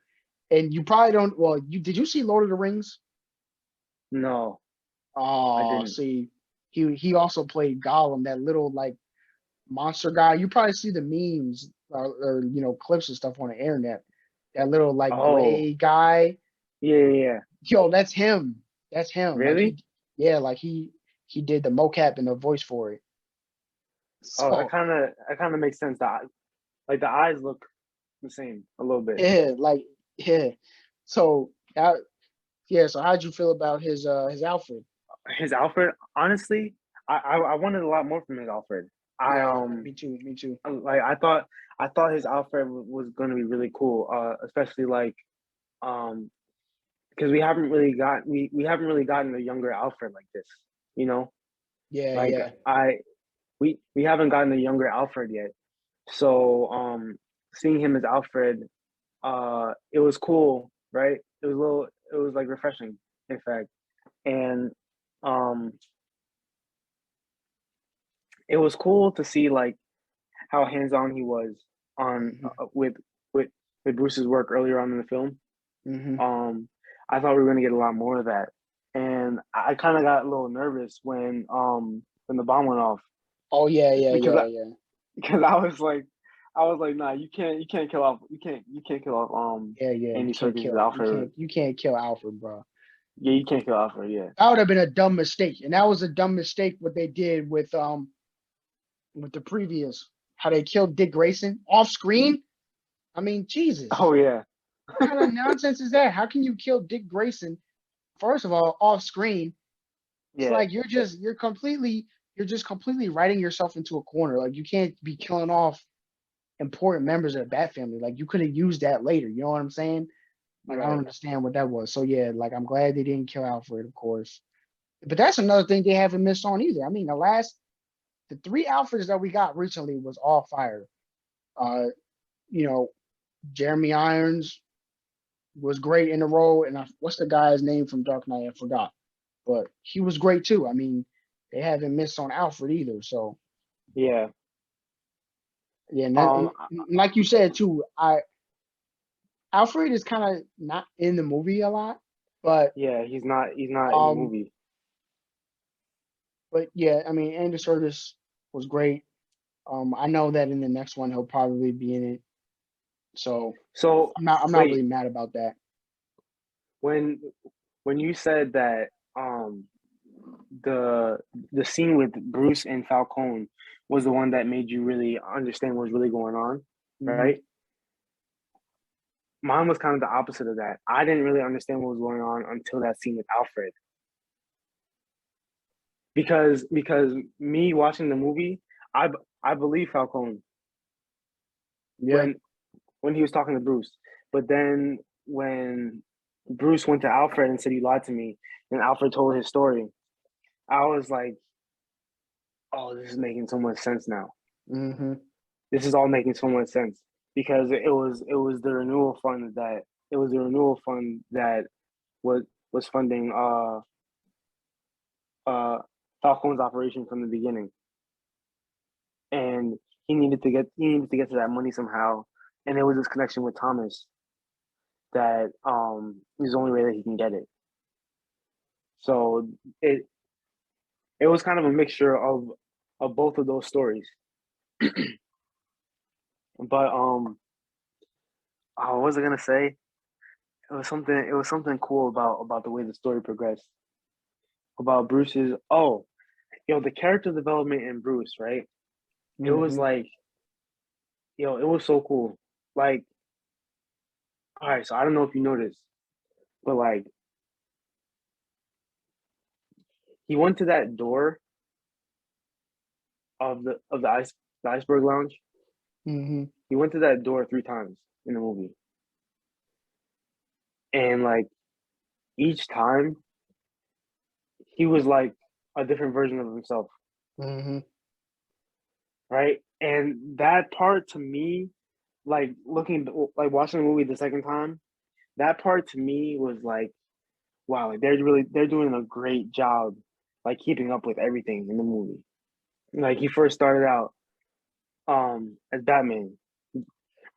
And you probably don't. Well, you did you see Lord of the Rings? no, I Oh, didn't. see, he also played Gollum, that little like monster guy. You probably see the memes or clips and stuff on the internet. That little like Oh, gray guy. yeah, yeah, yeah. Yo, that's him. That's him. Really? Yeah, like he did the mocap and the voice for it. Oh, So that kind of makes sense. Like the eyes look the same a little bit. yeah, like yeah. So that yeah. So how'd you feel about his Alfred? His Alfred, honestly, I wanted a lot more from his Alfred. I Yeah, me too. Me too. like I thought his Alfred was going to be really cool. Especially like um because we haven't really gotten a younger Alfred like this. You know, Yeah, like yeah. we haven't gotten a younger Alfred yet. So seeing him as Alfred, it was cool, right? It was like refreshing, in fact, and um it was cool to see like how hands on he was on Hmm. with with Bruce's work earlier on in the film. Hmm. Um, I thought we were gonna get a lot more of that, and I kind of got a little nervous when the bomb went off Oh yeah, yeah, because yeah, yeah. because I was like, nah, you can't kill off you can't kill off Yeah, yeah. You Andy can't Serkis as kill Alfred. you can't kill Alfred, bro. Yeah, you can't kill Alfred. Yeah. That would have been a dumb mistake, and that was a dumb mistake what they did with the previous how they killed Dick Grayson off screen. I mean, Jesus, Oh yeah. what kind of nonsense is that? How can you kill Dick Grayson first of all off screen? It's Yeah. like you're just completely writing yourself into a corner. Like you can't be killing off important members of the Bat family. Like you could have used that later. You know what I'm saying? Like I don't Right. understand what that was. So yeah, like I'm glad they didn't kill Alfred, of course. But that's another thing they haven't missed on either. I mean, the three Alfreds that we got recently was all fire. Uh, you know, Jeremy Irons was great in the role, and what's the guy's name from Dark Knight? I forgot, but he was great too. I mean, they haven't missed on Alfred either. So Yeah. yeah, and Um. like you said too, I Alfred is kind of not in the movie a lot, but Yeah. He's not. He's not in the um, movie. but yeah, I mean, Andy Serkis was great. I know that in the next one he'll probably be in it, so So I'm not really wait. mad about that. When when you said that the the scene with Bruce and Falcone was the one that made you really understand what was really going on, Hmm. right? Mine was kind of the opposite of that. I didn't really understand what was going on until that scene with Alfred. Because me watching the movie, I I believe Falcone Yeah. when when he was talking to Bruce. But then when Bruce went to Alfred and said he lied to me, and Alfred told his story, I was like, "Oh, this is making so much sense now. Hmm. This is all making so much sense because it was the renewal fund that it was the renewal fund that was was funding uh Falcone's operation from the beginning, and he needed to get to that money somehow, and it was this connection with Thomas that is the only way that he can get it. So it it was kind of a mixture of both of those stories. But what was I gonna say? It was something cool about the way the story progressed. About Bruce's the character development in Bruce, right? It was Hmm. like, it was so cool. Like, all right, so I don't know if you noticed, but like he went to that door of the iceberg lounge. Hmm. He went to that door 3 times in the movie. And like each time he was like a different version of himself, Hmm. right? And that part to me, like watching the movie the second time, that part to me was like, wow, like they're doing a great job like keeping up with everything in the movie. Like he first started out as Batman,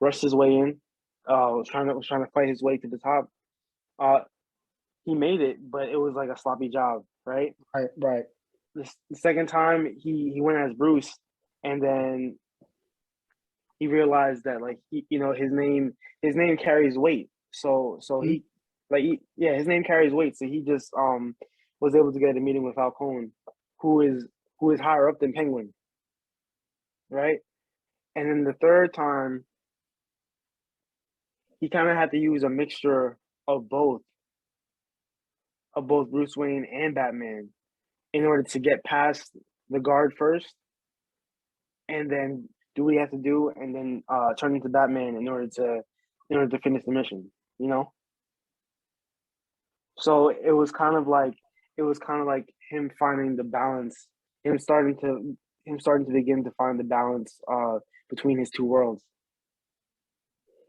rushed his way in, was trying to fight his way to the top. Uh he made it, but it was like a sloppy job, right? Right. Right. The second time he went as Bruce, and then he realized that like his name carries weight. So Mhm. his name carries weight. So he just was able to get a meeting with Falcone, who is who is higher up than Penguin, right? And then the third time he kind of had to use a mixture of both of both Bruce Wayne and Batman in order to get past the guard first, and then do what he has to do, and then turn into Batman in order to finish the mission. You know, so it was kind of like him finding the balance, him starting to begin to find the balance between his two worlds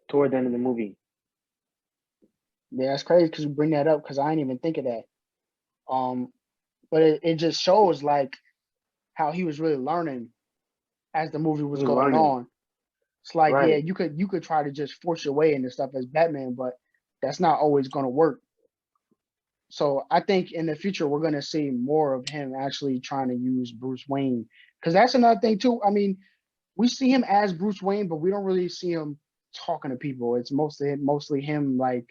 toward the end of the movie. Yeah, it's crazy because you bring that up because I didn't even think of that. Um, but it just shows like how he was really learning as the movie He was was going learning, on. It's like, yeah, right? you could try to just force your way into stuff as Batman, but that's not always gonna work. So I think in the future we're gonna see more of him actually trying to use Bruce Wayne. Because that's another thing too. I mean, we see him as Bruce Wayne, but we don't really see him talking to people. It's mostly him like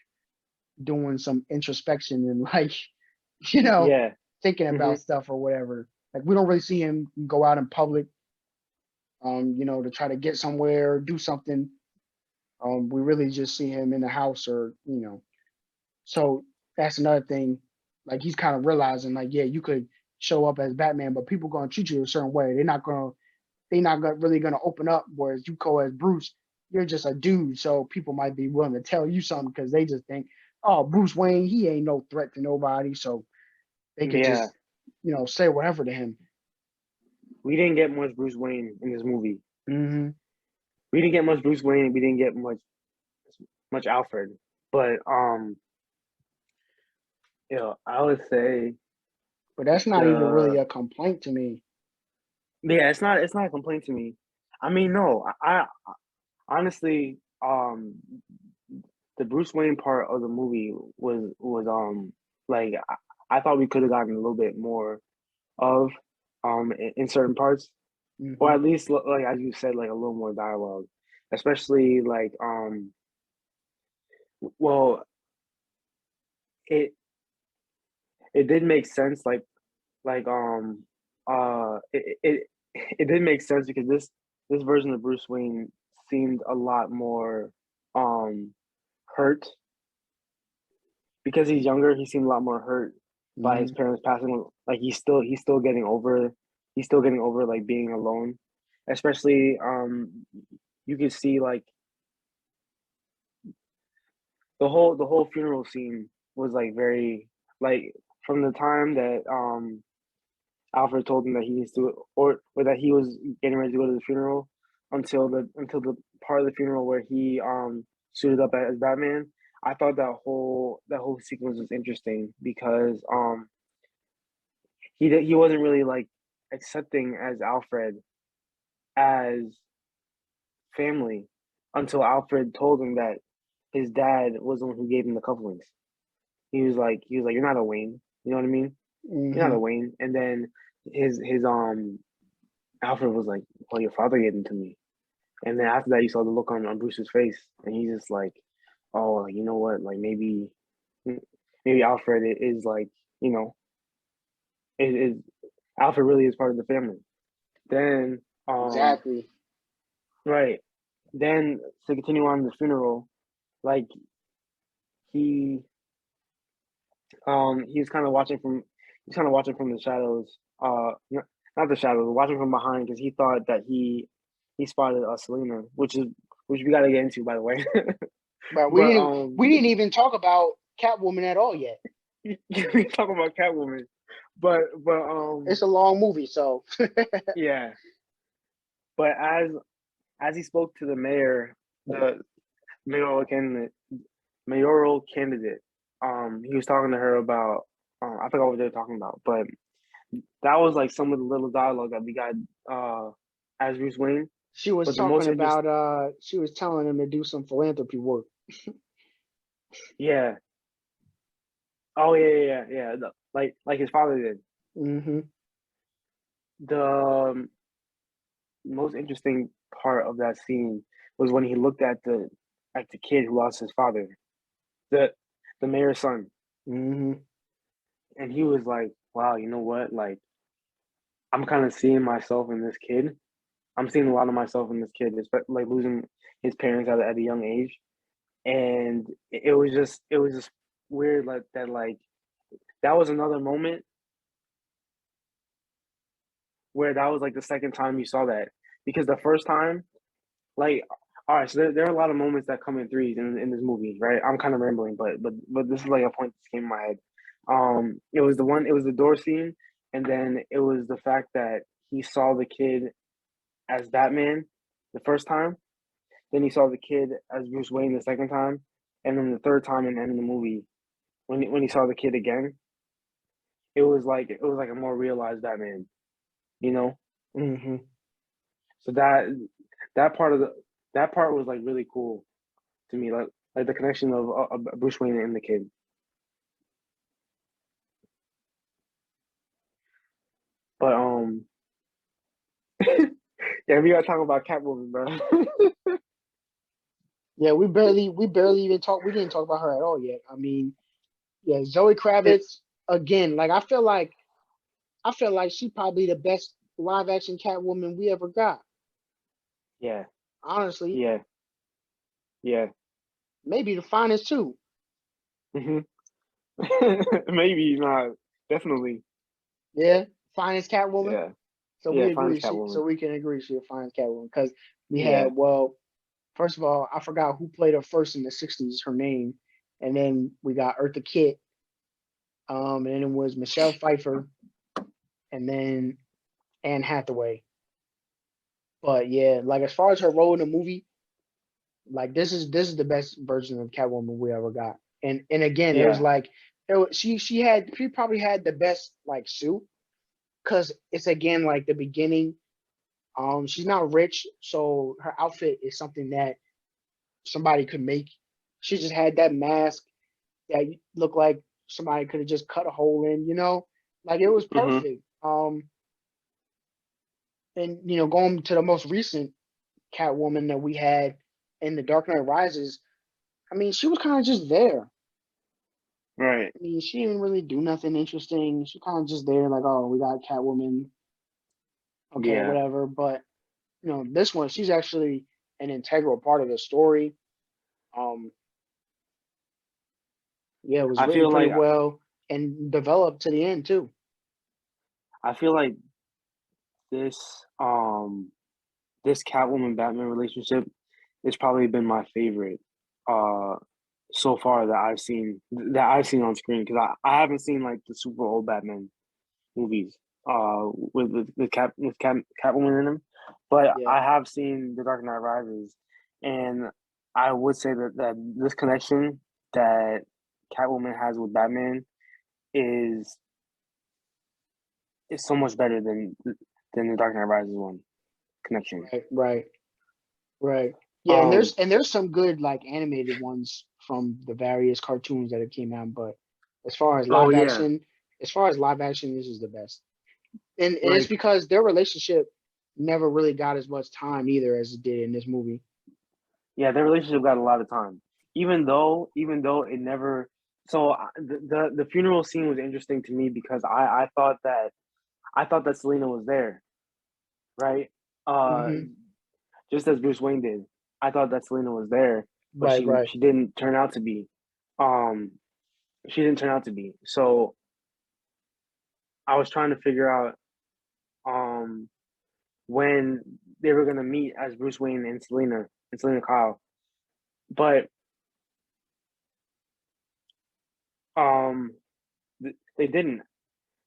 doing some introspection and like, you know, Yeah. thinking Hmm. about stuff or whatever. Like we don't really see him go out in public, to try to get somewhere or do something. We really just see him in the house or. So that's another thing. Like he's kind of realizing, like, yeah, you could show up as Batman, but people gonna treat you a certain way. They're not really gonna open up. Whereas you go as Bruce, you're just a dude, so people might be willing to tell you something because they just think, oh, Bruce Wayne, he ain't no threat to nobody, so they could Yeah. just, say whatever to him. We didn't get much Bruce Wayne in this movie. Hmm. We didn't get much Bruce Wayne. We didn't get much Alfred. But I would say But that's not even really the a complaint to me. yeah, it's not a complaint to me. I mean, no, I honestly, the Bruce Wayne part of the movie was like I thought we could have gotten a little bit more of in certain parts, or Hmm. at least like as you said, like a little more dialogue, especially like well, it it did make sense like it did make sense because this version of Bruce Wayne seemed a lot more um hurt because he's younger. He seemed a lot more hurt by his Hmm. parents passing. Like he's still getting over like being alone. Especially you could see like the whole funeral scene was like very like from the time that Alfred told him that he needs to, or that he was getting ready to go to the funeral, until the part of the funeral where he suited up as Batman. I thought that whole sequence was interesting because he wasn't really like accepting as Alfred as family until Alfred told him that his dad was the one who gave him the cufflinks. He was like you're not a Wayne, you know what I mean? You're not Hmm. a Wayne. And then his Alfred was like, "Well, your father gave them to me." And then after that, you saw the look on Bruce's face, and he's just like, "Oh, like, you know what? Like maybe Alfred is like, you know, is Alfred really is part of the family." Then, Exactly. right. Then to continue on the funeral, like he he's kind of watching from the shadows. Not the shadows, watching from behind because he thought that he spotted Selena, which we got to get into, by the way. But we But didn't we didn't even talk about Catwoman at all yet. we talking about Catwoman, but It's a long movie, so yeah. But as he spoke to the mayor, the mayoral candidate, mayoral candidate, he was talking to her about I forgot what they were talking about, but that was like some of the little dialogue that we got as Bruce Wayne. she was But the most talking interesting, about she was telling him to do some philanthropy work. yeah, oh yeah, like his father did. Hmm. The most interesting part of that scene was when he looked at the kid who lost his father, the the mayor's son, Hmm. and he was like, "Wow, you know what? Like, I'm kind of seeing myself in this kid. I'm seeing a lot of myself in this kid, like losing his parents at a young age, and it was just weird, like that, like that was another moment where that was like the second time you saw that because the first time, like, all right, so there are a lot of moments that come in threes in this movie, right? I'm kind of rambling, but this is like a point that came in my head. It was the door scene, and then it was the fact that he saw the kid as Batman the first time, then he saw the kid as Bruce Wayne the second time, and then the third time in the end of the movie when he saw the kid again, it was like a more realized Batman, you know. Hmm. So that part of the that part was like really cool to me, like the connection of Bruce Wayne and the kid. But yeah, we gotta talk about Catwoman, bro. Yeah, we barely even talk. We didn't talk about her at all yet. I mean, yeah, Zoe It, Kravitz again. Like I feel like she probably the best live action Catwoman we ever got. yeah, Honestly, yeah, yeah. maybe the finest too. Hmm. Maybe not. Definitely. Yeah, finest Catwoman. Yeah. So Yeah. we agree. Finest Catwoman. We can agree she the finest Catwoman because we Yeah. had first of all, I forgot who played her first in the '60s. Her name, and then we got Eartha Kitt. And then it was Michelle Pfeiffer, and then Anne Hathaway. But yeah, like as far as her role in the movie, like this is the best version of Catwoman we ever got. And again, it was Yeah. like she probably had the best like suit because it's again like the beginning. She's not rich, so her outfit is something that somebody could make. She just had that mask that looked like somebody could have just cut a hole in, like it was Hmm. perfect. And going to the most recent Catwoman that we had in the Dark Knight Rises, I mean, she was kind of just there. Right. I mean, she didn't really do nothing interesting. She kind of just there, like, oh, we got Catwoman, okay, Yeah. whatever. But this one, she's actually an integral part of the story. Um, yeah, it was I written feel pretty like well and developed to the end too. I feel like this this Catwoman Batman relationship it's probably been my favorite uh so far that I've seen on screen because I haven't seen like the super old Batman movies with Catwoman in them, but Yeah, I have seen The Dark Knight Rises, and I would say that this connection that Catwoman has with Batman is is so much better than the Dark Knight Rises one connection. right, right, right. Yeah, and Um. there's some good like animated ones from the various cartoons that have came out, but as far as Oh live yeah, action, this is the best. And it's like because their relationship never really got as much time either as it did in this movie. yeah, their relationship got a lot of time. Even though it never. So the funeral scene was interesting to me because I thought that Selena was there, right? Uh, Hmm. just as Bruce Wayne did. I thought that Selena was there, but Right, right. she didn't turn out to be. Um, she didn't turn out to be. So I was trying to figure out um when they were gonna meet as Bruce Wayne and Selena Kyle, but um they didn't.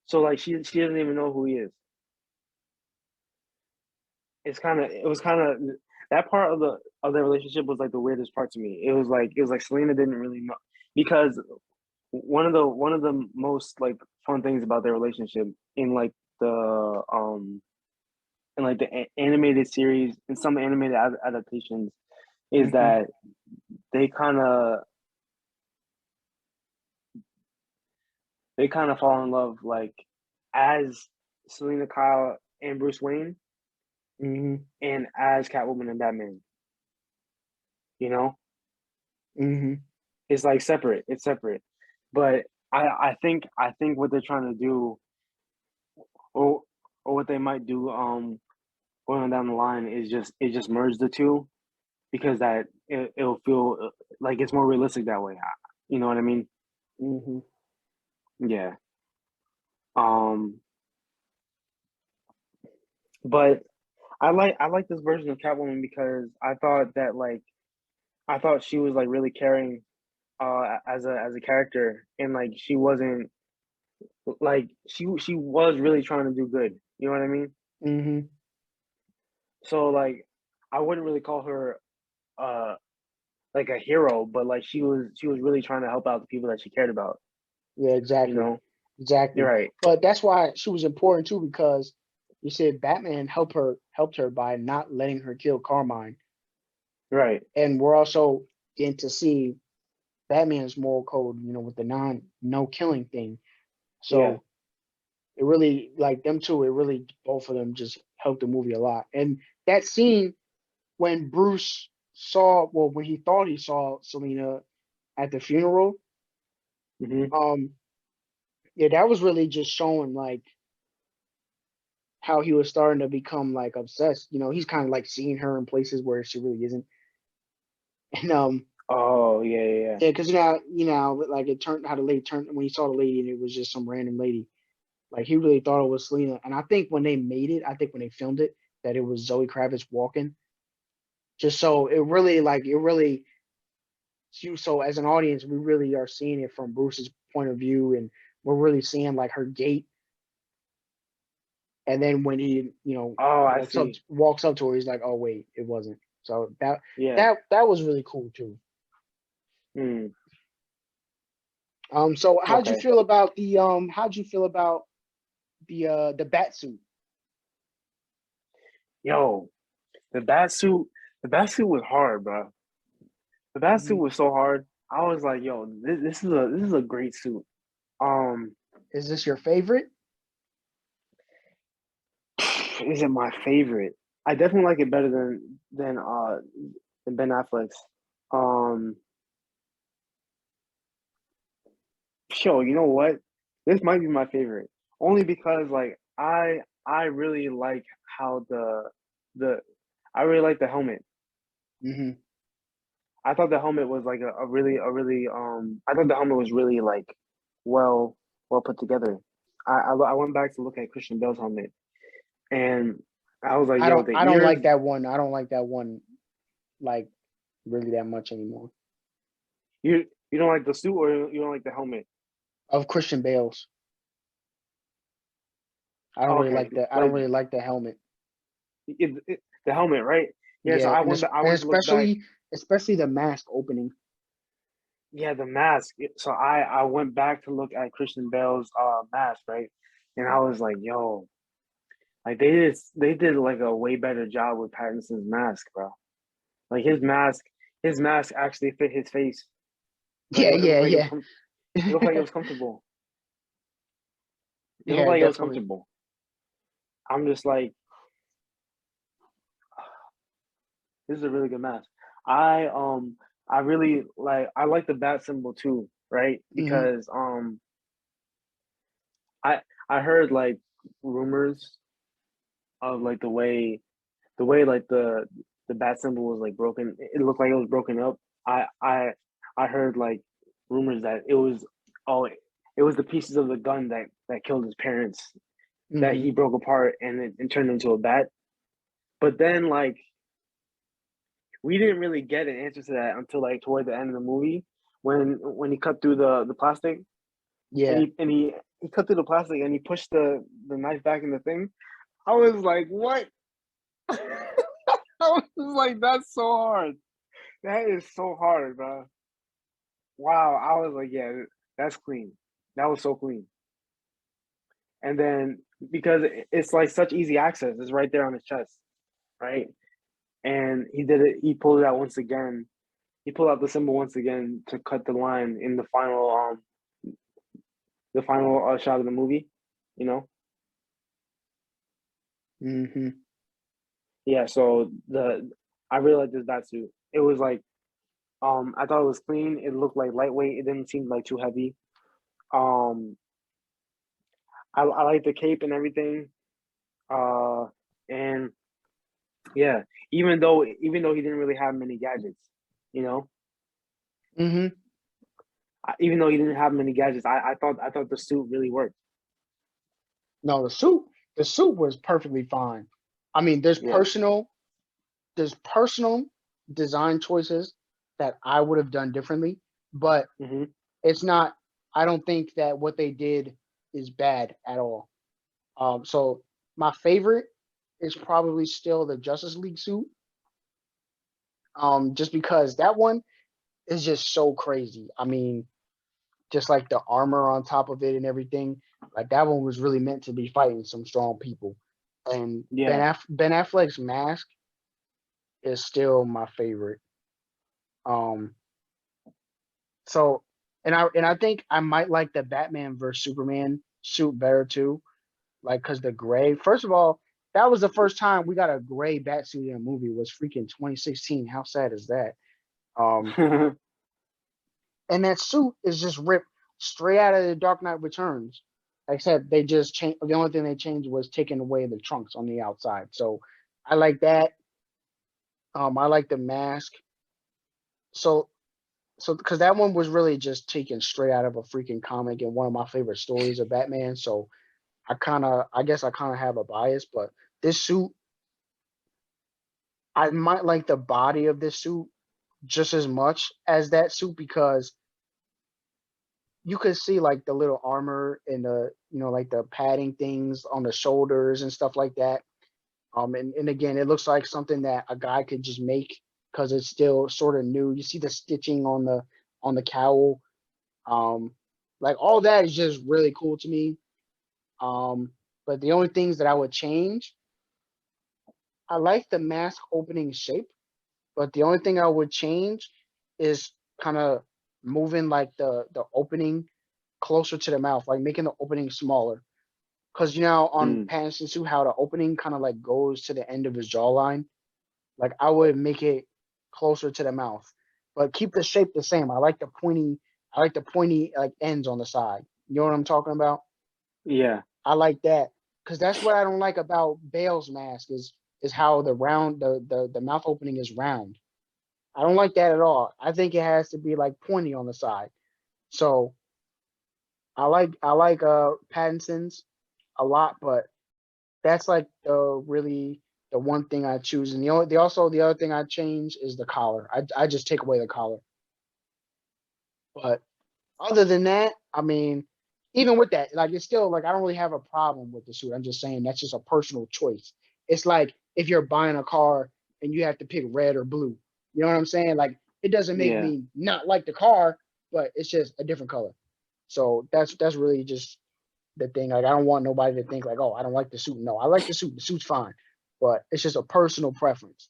So like she doesn't even know who he is. It was kind of that part of the relationship was like the weirdest part to me. It was like Selena didn't really know because one of the most like fun things about their relationship in like the animated series and some animated adaptations is Hmm. that they kind of they kind of fall in love like as Selena Kyle and Bruce Wayne Hmm. and as Catwoman and Batman. You know, Hmm. it's like separate. It's separate, but I think what they're trying to do or what they might do going down the line is just merge the two because it'll feel like it's more realistic that way. You know what I mean? Hmm. Yeah. Um, but I like this version of Catwoman because I thought she was like really caring as a character and like she wasn't like she was really trying to do good. You know what I mean? Hmm. So like I wouldn't really call her uh like a hero, but like she was really trying to help out the people that she cared about. Yeah, You exactly. know? You're Exactly. right. But that's why she was important too, because you said Batman helped her by not letting her kill Carmine. Right. And we're also getting to see Batman's moral code, with the no killing thing. Yeah. So it really like them two, it really both of them just helped the movie a lot. And that scene when Bruce when he thought he saw Selena at the funeral, Hmm. um, yeah, that was really just showing like how he was starting to become like obsessed. He's kind of like seeing her in places where she really isn't. And Oh yeah, yeah, yeah. yeah, because like it turned how the lady turned when he saw the lady and it was just some random lady. Like he really thought it was Selena. And I think when they made it, I think when they filmed it, that it was Zoe Kravitz walking. Just so it really so as an audience, we really are seeing it from Bruce's point of view, and we're really seeing like her gait. And then when he, Oh, I walks up see. walks up to her, he's like, "Oh wait, it wasn't." So that Yeah. that that was really cool too. Mm, So okay. how'd you feel about the bat suit? Yo, the bat suit. The bat suit was hard, bro. The bat suit Mhm. was so hard. I was like, yo, this is a great suit. Um, Is this your favorite? is it my favorite? I definitely like it better than Ben Affleck's. Um, yo, you know what? This might be my favorite. Only because like I really like how the I really like the helmet. Hmm. I thought the helmet was like a really I thought the helmet was really like well well put together. I went back to look at Christian Bale's helmet and I was like, I yo, don't the I don't ears. like that one. I don't like that one like really that much anymore. You don't like the suit or you don't like the helmet? Of Christian Bale's. I don't really Okay, like the I don't like really like the helmet. the helmet, right? Yeah, so Yeah, I and went es- I and went to look back. especially the mask opening. Yeah, the mask. So I went back to look at Christian Bale's mask, right? And I was like, yo, like they did like a way better job with Pattinson's mask, bro. Like his mask actually fit his face. Like Yeah, it yeah, looked like yeah. it looked like it was comfortable. It looked Yeah, like it was definitely. comfortable. I'm just like, this is a really good mask. I I really I like the bat symbol too, right? Hmm. Because I I heard like rumors of like the way like the bat symbol was like broken. It looked like it was broken up. I heard like rumors that it was the pieces of the gun that killed his parents that Hmm. he broke apart and turned into a bat. But then like we didn't really get an answer to that until like toward the end of the movie when he cut through the plastic and Yeah. he cut through the plastic and he pushed the knife back in the thing. I was like, what? I was like, that's so hard. That is so hard, bro. Wow. I was like, yeah, that's clean. That was so clean. And then because it's like such easy access, it's right there on his chest, right? And he did it. He pulled it out once again. He pulled out the symbol once again to cut the line in the final shot of the movie. You know, Hmm. yeah. So I really like this bat suit. It was like I thought it was clean. It looked like lightweight. It didn't seem like too heavy. Um, I like the cape and everything. And yeah, even though he didn't really have many gadgets, you know, Hmm. even though he didn't have many gadgets, I thought the suit really worked. No, the suit was perfectly fine. I mean, Yeah. there's personal design choices that I would have done differently, but Hmm. it's not. I don't think that what they did is bad at all. So my favorite is probably still the Justice League suit. Just because that one is just so crazy. I mean, just like the armor on top of it and everything. Like that one was really meant to be fighting some strong people. And Yeah. Ben Affleck's mask is still my favorite. Um, so and I think I might like the Batman versus Superman suit better too. Like, cause the gray. First of all, that was the first time we got a gray Batsuit in a movie. Was freaking 2016. How sad is that? Um, and that suit is just ripped straight out of the Dark Knight Returns. Except they just changed. The only thing they changed was taking away the trunks on the outside. So I like that. I like the mask. So because that one was really just taken straight out of a freaking comic and one of my favorite stories of Batman. So I guess I kind of have a bias, but this suit, I might like the body of this suit just as much as that suit because you could see like the little armor and the like the padding things on the shoulders and stuff like that. And again, it looks like something that a guy could just make because it's still sort of new. You see the stitching on the cowl. Like all that is just really cool to me. But the only things that I would change, I like the mask opening shape, but the only thing I would change is kind of moving like the opening closer to the mouth, like making the opening smaller. Because on Pattinson's suit, how the opening kind of like goes to the end of his jawline. Like I would make it closer to the mouth, but keep the shape the same. I like the pointy like ends on the side. You know what I'm talking about? Yeah. I like that because that's what I don't like about Bale's mask is how the mouth opening is round. I don't like that at all. I think it has to be like pointy on the side. So I like Pattinson's a lot, but that's like the one thing I choose. And the other thing I change is the collar. I just take away the collar. But other than that, I mean, even with that, like it's still like I don't really have a problem with the suit. I'm just saying that's just a personal choice. It's like if you're buying a car and you have to pick red or blue. You know what I'm saying? Like it doesn't make Yeah. me not like the car, but it's just a different color. So that's really just the thing. Like I don't want nobody to think like, oh, I don't like the suit. No, I like the suit. The suit's fine, but it's just a personal preference.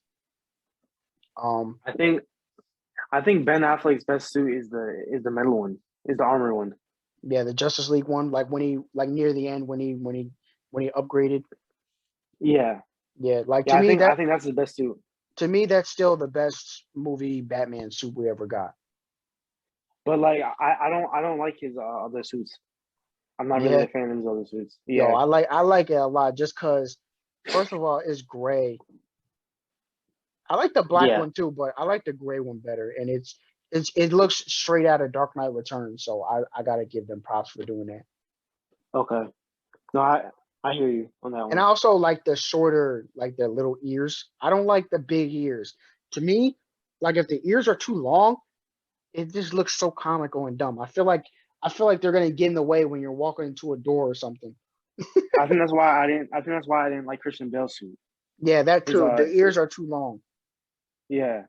Um, I think Ben Affleck's best suit is the metal one, is the armor one. yeah, the Justice League one, like when he like near the end when he upgraded. Yeah. Yeah, like Yeah, I think that's his best suit. to me that's still the best movie Batman suit we ever got. But like I don't like his other suits. I'm not really Yeah, a fan of his other suits. yo, Yeah. I like it a lot just because first of all it's gray. I like the black Yeah. one too, but I like the gray one better, and it looks straight out of Dark Knight Returns, so I gotta give them props for doing that. Okay. No, I hear you on that And I one. also like the shorter, like the little ears. I don't like the big ears. To me, like if the ears are too long, it just looks so comical and dumb. I feel like they're gonna get in the way when you're walking into a door or something. I think that's why I didn't like Christian Bale's suit. Yeah, that His too. The ears are too long. yeah.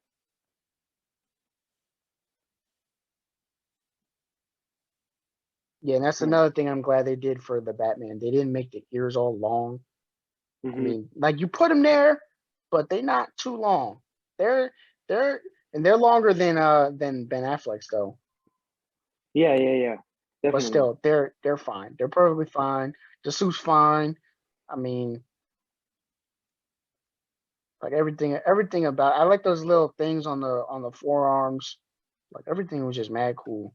Yeah, and that's another thing I'm glad they did for the Batman. They didn't make the ears all long. I Mm-hmm. mean, like you put them there, but they're not too long. They're and they're longer than Ben Affleck's though. Yeah. But Definitely. still, they're fine. They're perfectly fine. The suit's fine. I mean, like everything about. I like those little things on the forearms. Like everything was just mad cool.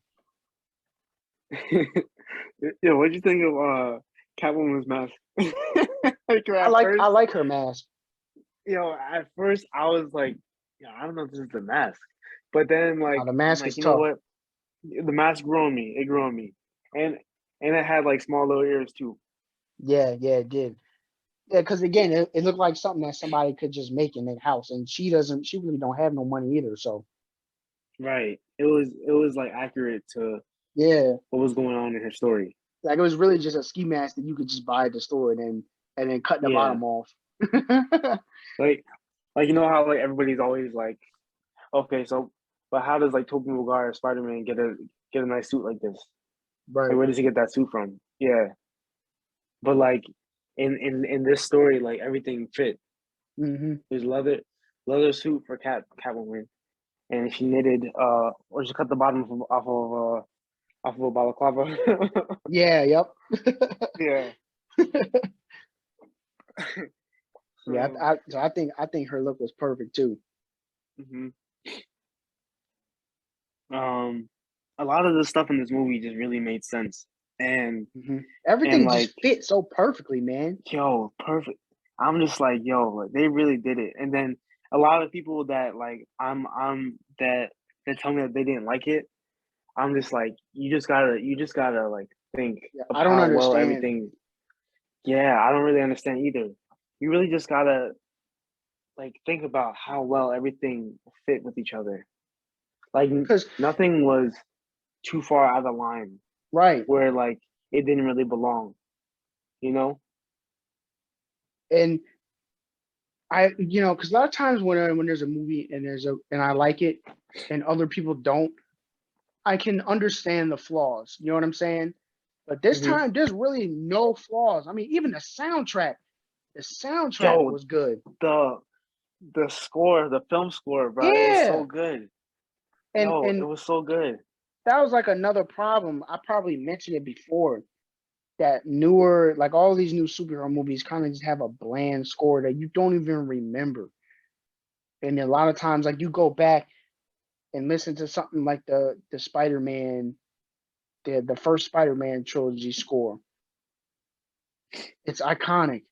Yeah, what'd you think of Catwoman's mask? Like I like her mask. at first I was like, I don't know if this is the mask. But then The I'm mask like, is you know tough. what? The mask grew on me. It grew on me. And it had like small little ears too. Yeah, it did. Yeah, because again, it looked like something that somebody could just make in their house, and she doesn't. She really don't have no money either. So Right. It was like accurate to yeah, what was going on in her story. like it was really just a ski mask that you could just buy at the store and then cut the Yeah. bottom off. Like you know how like everybody's always like, okay, so but how does like Tobey Maguire Spider Man get a nice suit like this? Like Right. where does he get that suit from? Yeah. But like in this story, like everything fit. Hmm. There's leather suit for Catwoman, and she knitted or she cut the bottom off of a balaclava. Yeah. Yep. Yeah. Yeah, so I think her look was perfect too. hmm a lot of the stuff in this movie just really made sense, and Everything like, just fit so perfectly, man. yo, perfect. I'm just like, yo, like, they really did it. And then a lot of people that like I'm that tell me that they didn't like it. I'm just like, you just gotta like think Yeah, of I don't how well understand everything. Yeah, I don't really understand either. You really just gotta like think about how well everything fit with each other. Like because nothing was too far out of line right, where like it didn't really belong, you know? and because a lot of times when there's a movie and I like it, and other people don't, I can understand the flaws. You know what I'm saying? But this hmm time, there's really no flaws. I mean, even the soundtrack Yo, was good. the the score, the film score, bro, it was so Yeah, good. and Yo, it and was so good. that was like another problem. I probably mentioned it before that newer, like all these new superhero movies, kind of just have a bland score that you don't even remember. And a lot of times, like you go back and listen to something like the Spider-Man, the first Spider-Man trilogy score. It's iconic,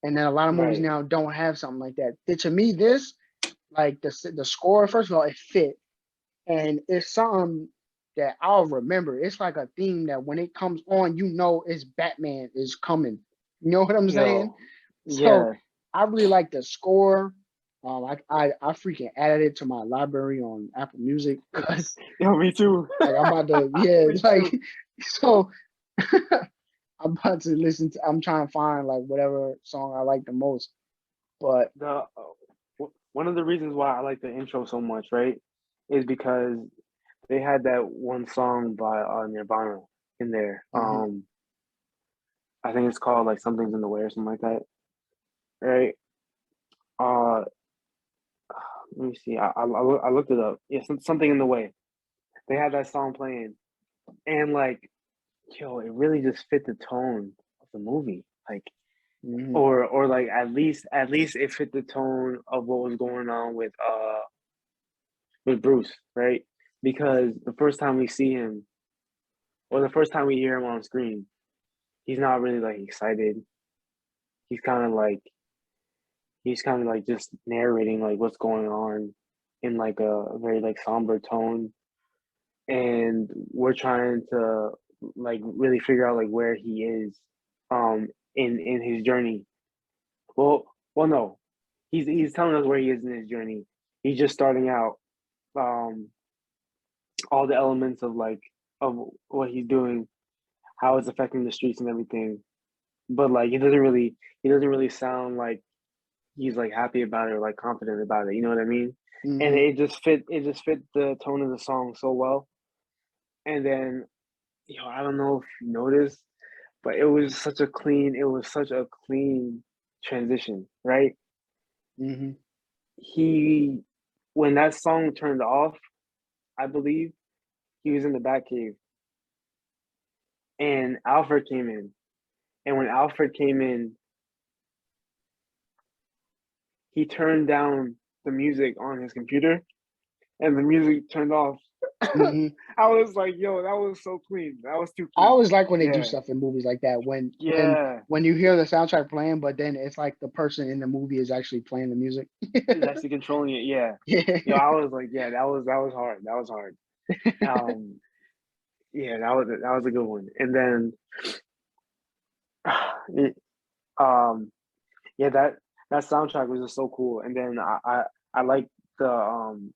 and then a lot of movies Right. now don't have something like that. To me, this like the score. First of all, it fit, and it's something that I'll remember. It's like a theme that when it comes on, it's Batman is coming. You know what I'm saying? Yo, So yeah. I really like the score. I freaking added it to my library on Apple Music because Yo, me too. like I'm about to yeah Me like too. so I'm about to listen to. I'm trying to find like whatever song I like the most. But The one of the reasons why I like the intro so much, right, is because they had that one song by Nirvana in there. mhm, I think it's called like Something's in the Way or something like that, right? Uh, let me see. I looked it up. Yeah, something in the way. They had that song playing, and like, yo, it really just fit the tone of the movie. Like, mhm, or like at least it fit the tone of what was going on with Bruce, right? Because the first time we see him, or the first time we hear him on screen, he's not really like excited. He's kind of like he's kind of like just narrating like what's going on in like a very like somber tone, and we're trying to like really figure out like where he is in his journey. Well no, he's telling us where he is in his journey. He's just starting out um all the elements of like of what he's doing, how it's affecting the streets and everything. But like he doesn't really sound like he's like happy about it or like confident about it. You know what I mean? And mhm. it just fit the tone of the song so well. And then I don't know if you noticed, but it was such a clean transition, right? Mhm. He When that song turned off, I believe he was in the Batcave and Alfred came in. And when Alfred came in, he turned down the music on his computer and the music turned off. Mhm. I was like, yo, that was so clean. That was too I clean. always like when they do Yeah. stuff in movies like that. Yeah. When you hear the soundtrack playing, but then it's like the person in the movie is actually playing the music. He's actually controlling it. Yeah. Yeah. I was like, yeah, that was hard. That was hard. Um, yeah, that was a good one. And then it, um yeah, that soundtrack was just so cool. And then I like the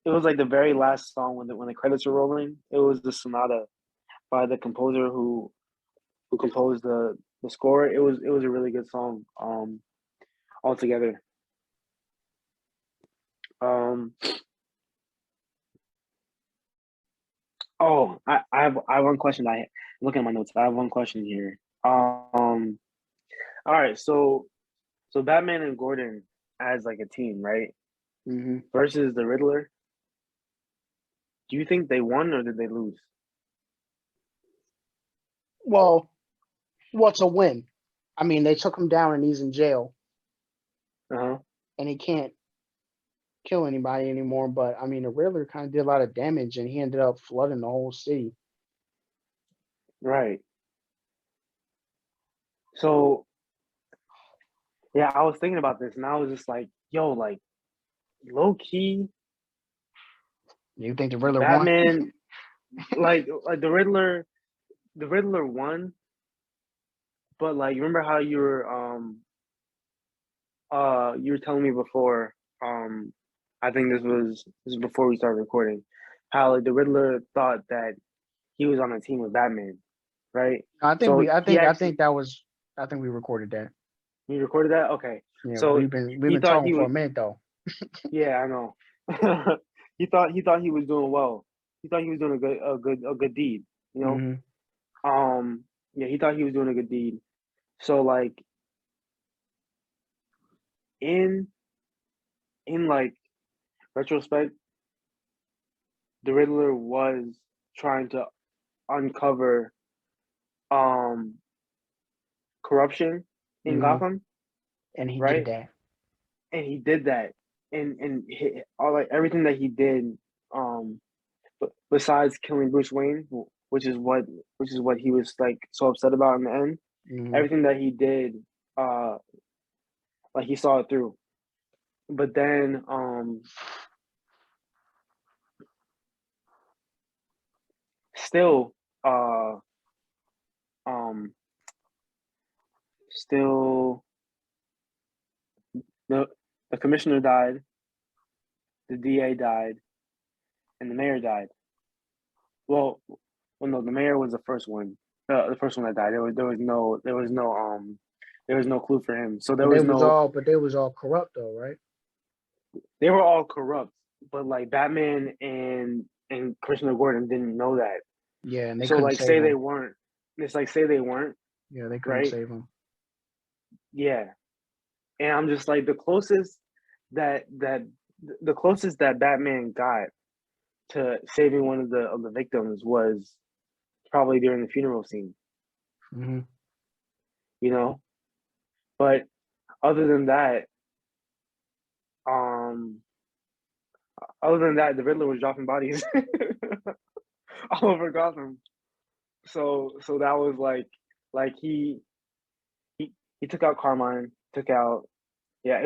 it was like the very last song when the credits were rolling. It was the sonata by the composer who composed the score. It was a really good song altogether. Um I have one question. I'm looking at my notes. I have one question here. All right, so Batman and Gordon as like a team, right? Mhm. Versus the Riddler. Do you think they won or did they lose? Well, what's a win? I mean, they took him down and he's in jail. Uh-huh. and he can't kill anybody anymore. But I mean, the Riddler kind of did a lot of damage, and he ended up flooding the whole city. Right. So yeah, I was thinking about this, and I was just like, yo, like low key, You think the Riddler won? Batman, like the Riddler won, but like, remember how you were telling me before, I think this was before we started recording, how like the Riddler thought that he was on a team with Batman, right? I think So we. I he think. I actually think that was. I think we recorded that. he recorded that. Okay, Yeah, so we've he been thought talking he for was. a minute though. Yeah, I know. He thought he was doing well. He thought he was doing a good deed. You know. Hmm. Yeah, he thought he was doing a good deed. So like in like retrospect, the Riddler was trying to uncover um corruption in Hmm. Gotham, And he did right? that. And he did that, and all like everything that he did, um, besides killing Bruce Wayne, which is what he was like so upset about in the end. Hmm. Everything that he did, uh, like he saw it through. But then, still, uh, um, still, the the commissioner died, the DA died, and the mayor died. Well, no, the mayor was the first one. The first one that died. There was no clue for him. So there was no. But they was all corrupt though, right? They were all corrupt, but like Batman and Commissioner Gordon didn't know that. Yeah, and they So couldn't like, save say they him. weren't. It's like say they weren't, Yeah, they couldn't right? save him. Yeah, and I'm just like that the closest that Batman got to saving one of the victims was probably during the funeral scene, Hmm. you know. But other than that, um, the Riddler was dropping bodies all over Gotham. So that was like he he took out Carmine, took out yeah,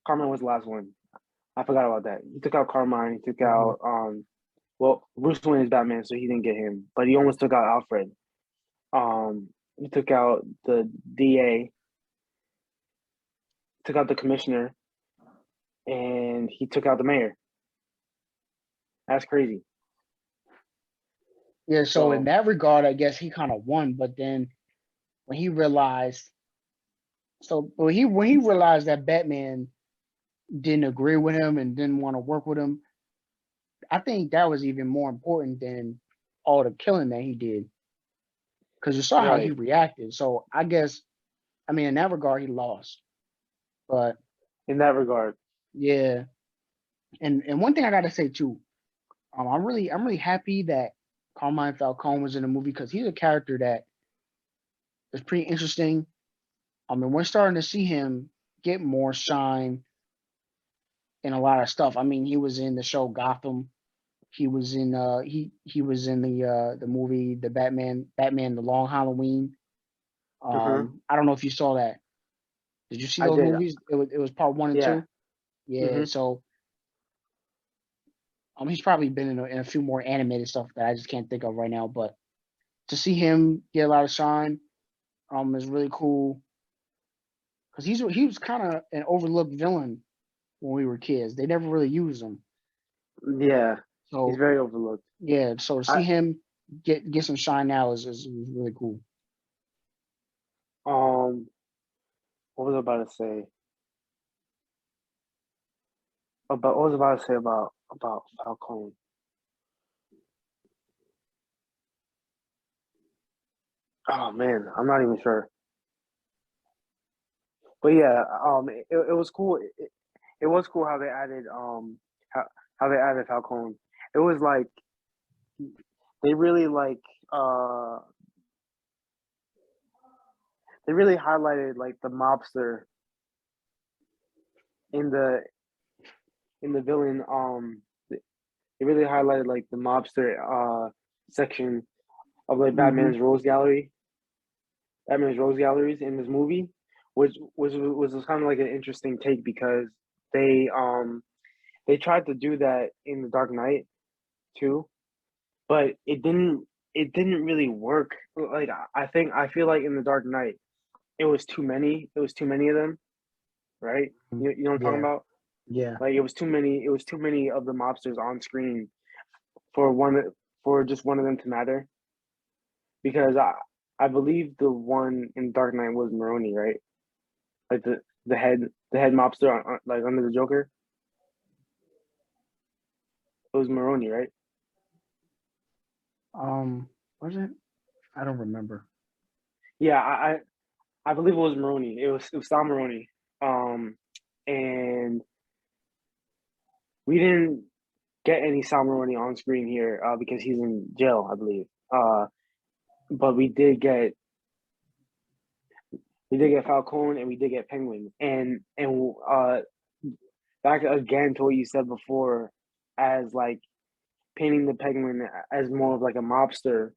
Carmine was the last one. I forgot about that. He took out Carmine, he took Hmm. out well, Bruce Wayne is Batman, so he didn't get him, but he almost took out Alfred. He took out the DA, took out the commissioner, and he took out the mayor. That's crazy. Yeah, so in So that regard, I guess he kind of won. But then when he realized, when he realized that Batman didn't agree with him and didn't want to work with him, I think that was even more important than all the killing that he did. Because you saw how he right, reacted. So I guess, I mean, in that regard, he lost. But in that regard. yeah, and one thing I gotta say too, I'm really happy that Carmine Falcone was in the movie because he's a character that is pretty interesting. I mean, we're starting to see him get more shine in a lot of stuff. I mean, he was in the show Gotham. He was in the movie the Batman the Long Halloween. Uh-huh. I don't know if you saw that. Did you see I those did. movies? It was part one and Yeah. two. Yeah, Mm-hmm. so he's probably been in a few more animated stuff that I just can't think of right now. But to see him get a lot of shine, is really cool because he was kind of an overlooked villain when we were kids. They never really used him. Yeah. He's So very overlooked. yeah, so to I see him get some shine now is really cool. um what was I about to say? About what was I about to say about Falcone? Oh man, I'm not even sure. But yeah, it was cool. It was cool how they added how they added Falcone. It was like they really like uh they really highlighted like the mobster in the villain, it really highlighted like the mobster section of like Hmm. Batman's Rose Galleries in this movie, which was kind of like an interesting take because they um they tried to do that in the Dark Knight too, but it didn't really work. Like I feel like in the Dark Knight it was too many. It was too many of them, right? You know what I'm talking Yeah, about? yeah. Like it was too many of the mobsters on screen for one for just one of them to matter. Because I believe the one in Dark Knight was Maroni, right? Like the head mobster like under the Joker. It was Maroni, right? Was it? I don't remember. Yeah, I believe it was Maroni. It was Sal Maroni. Um, and we didn't get any Sal Maroni on screen here because he's in jail, I believe. But we did get Falcone and we did get Penguin. And back again to what you said before, as like painting the Penguin as more of like a mobster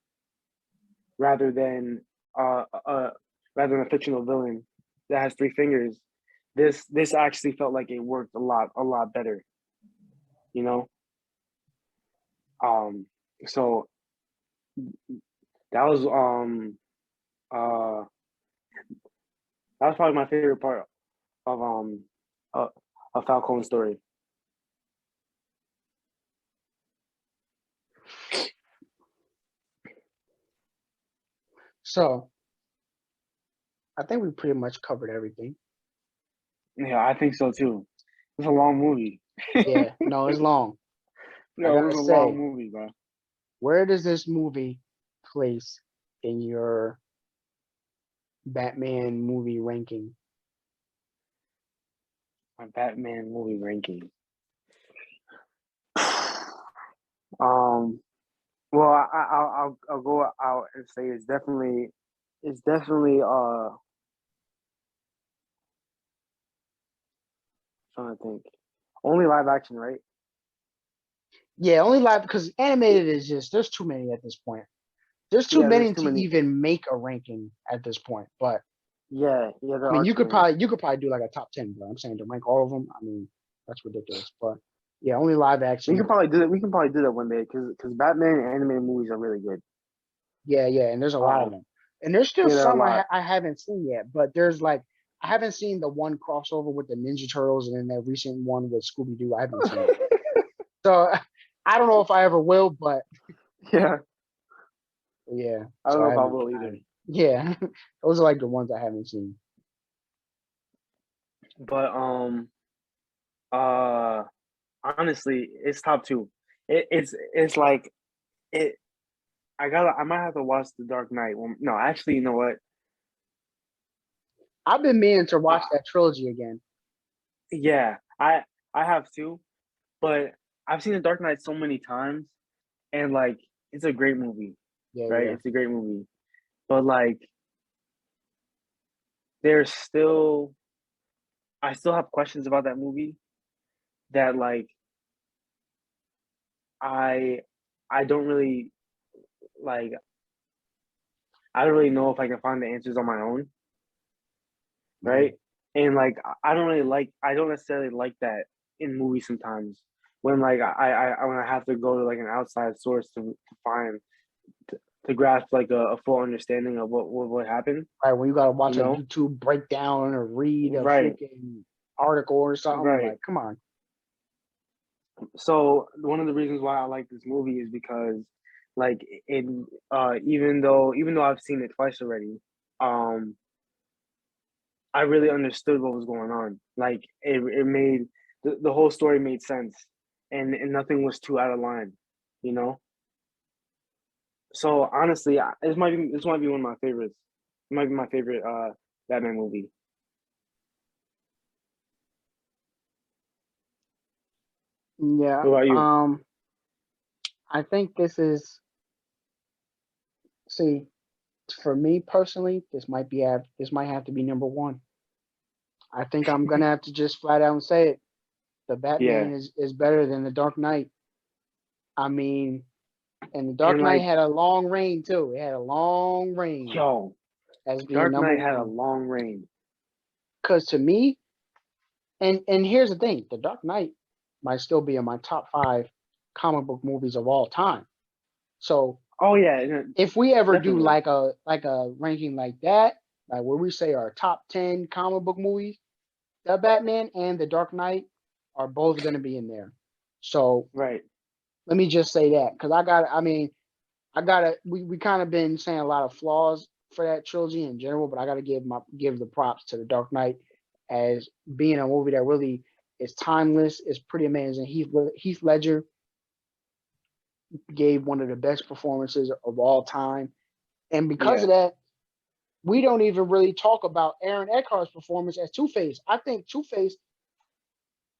rather than uh, uh rather than a fictional villain that has three fingers. This actually felt like it worked a lot better, you know. Um, so that was uh that was probably my favorite part of uh, a Falcone story. So I think we pretty much covered everything. Yeah, I think so too. It's a long movie. Yeah, no, it's long. I No, it was gotta a long say, movie, bro. where does this movie place in your Batman movie ranking? My Batman movie ranking. Um, well, I'll go out and say it's definitely trying to think. Only live action, right? Yeah, only live because animated is just there's too many at this point. There's too Yeah, there's many too to many. even make a ranking at this point. But Yeah, yeah, there I mean, are too many. you could probably do like a top 10. But I'm saying to rank all of them, I mean, that's ridiculous. But yeah, only live We can action. probably do that. We can probably do that one day because Batman animated movies are really good. Yeah, yeah, and there's a lot of Um, them. And there's still yeah, there are a some lot. I haven't seen yet. But there's like I haven't seen the one crossover with the Ninja Turtles and then that recent one with Scooby Doo. I haven't seen it. So I don't know if I ever will, but Yeah, yeah. I So don't know if I will either. yeah, those are like the ones I haven't seen. But uh, honestly, it's top two. It's like it. I might have to watch The Dark Knight. No, actually, you know what? I've been meaning to watch I, that trilogy again. yeah, I have too. But I've seen The Dark Knight so many times, and like it's a great movie, Yeah, right? yeah. It's a great movie. But like there's still I still have questions about that movie that like I I don't really like I don't really know if I can find the answers on my own, Yeah. right? And like I don't necessarily like that in movies sometimes when like I when I have to go to like an outside source to find to grasp like a full understanding of what happened, Right, when you gotta you watch a know? YouTube breakdown or read a Right, freaking article or something, right. like, come on. So one of the reasons why I like this movie is because like in even though I've seen it twice already, um I really understood what was going on. Like it made the whole story made sense and nothing was too out of line, you know? So honestly, this might be one of my favorites. It might be my favorite Batman movie. Yeah. What about you? I think this is see, for me personally, this might have to be number one. I think I'm gonna have to just flat out and say it. The Yeah, Batman is better than the Dark Knight. I mean, and the Dark and Knight like, had a long reign too. It had a long reign yo, as being Dark number Knight had a one. long reign. Because to me, and here's the thing, the Dark Knight might still be in my top 5 comic book movies of all time. So Oh yeah, if we ever do definitely. like a ranking like that, like where we say our top 10 comic book movies, the Batman and the Dark Knight are both going to be in there. So Right. let me just say that because we kind of been saying a lot of flaws for that trilogy in general, but I gotta give the props to the Dark Knight as being a movie that really is timeless. It's pretty amazing. Heath Ledger gave one of the best performances of all time, and because Yeah. of that, we don't even really talk about Aaron Eckhart's performance as Two Face. I think Two Face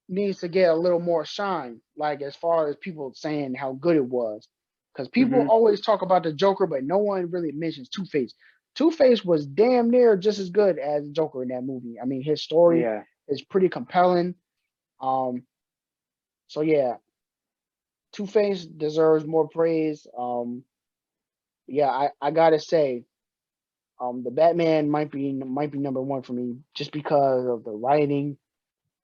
needs to get a little more shine, like as far as people saying how good it was. Because people Hmm. always talk about the Joker, but no one really mentions Two Face. Two Face was damn near just as good as Joker in that movie. I mean, his story Yeah. is pretty compelling. Um, so yeah, Two Face deserves more praise. Yeah, I gotta say, the Batman might be number one for me just because of the writing,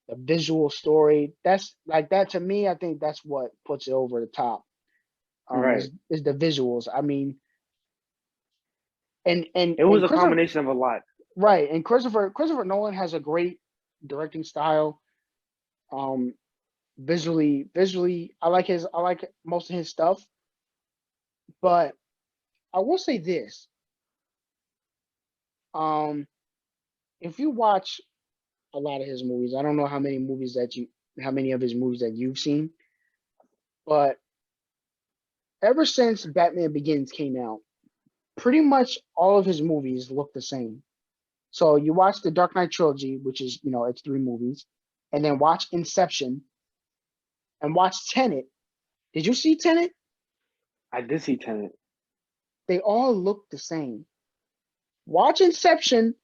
the visual story. That's like that to me. I think that's what puts it over the top. Right. Is the visuals. I mean, and and It was and a Christopher combination of a lot. right and Christopher Nolan has a great directing style. Um, visually, I like most of his stuff. But I will say this: um, if you watch a lot of his movies, I don't know how many of his movies that you've seen, but ever since Batman Begins came out, pretty much all of his movies look the same. So you watch the Dark Knight trilogy, which is, it's 3 movies, and then watch Inception and watch Tenet. Did you see Tenet? I did see Tenet. They all look the same. Watch Inception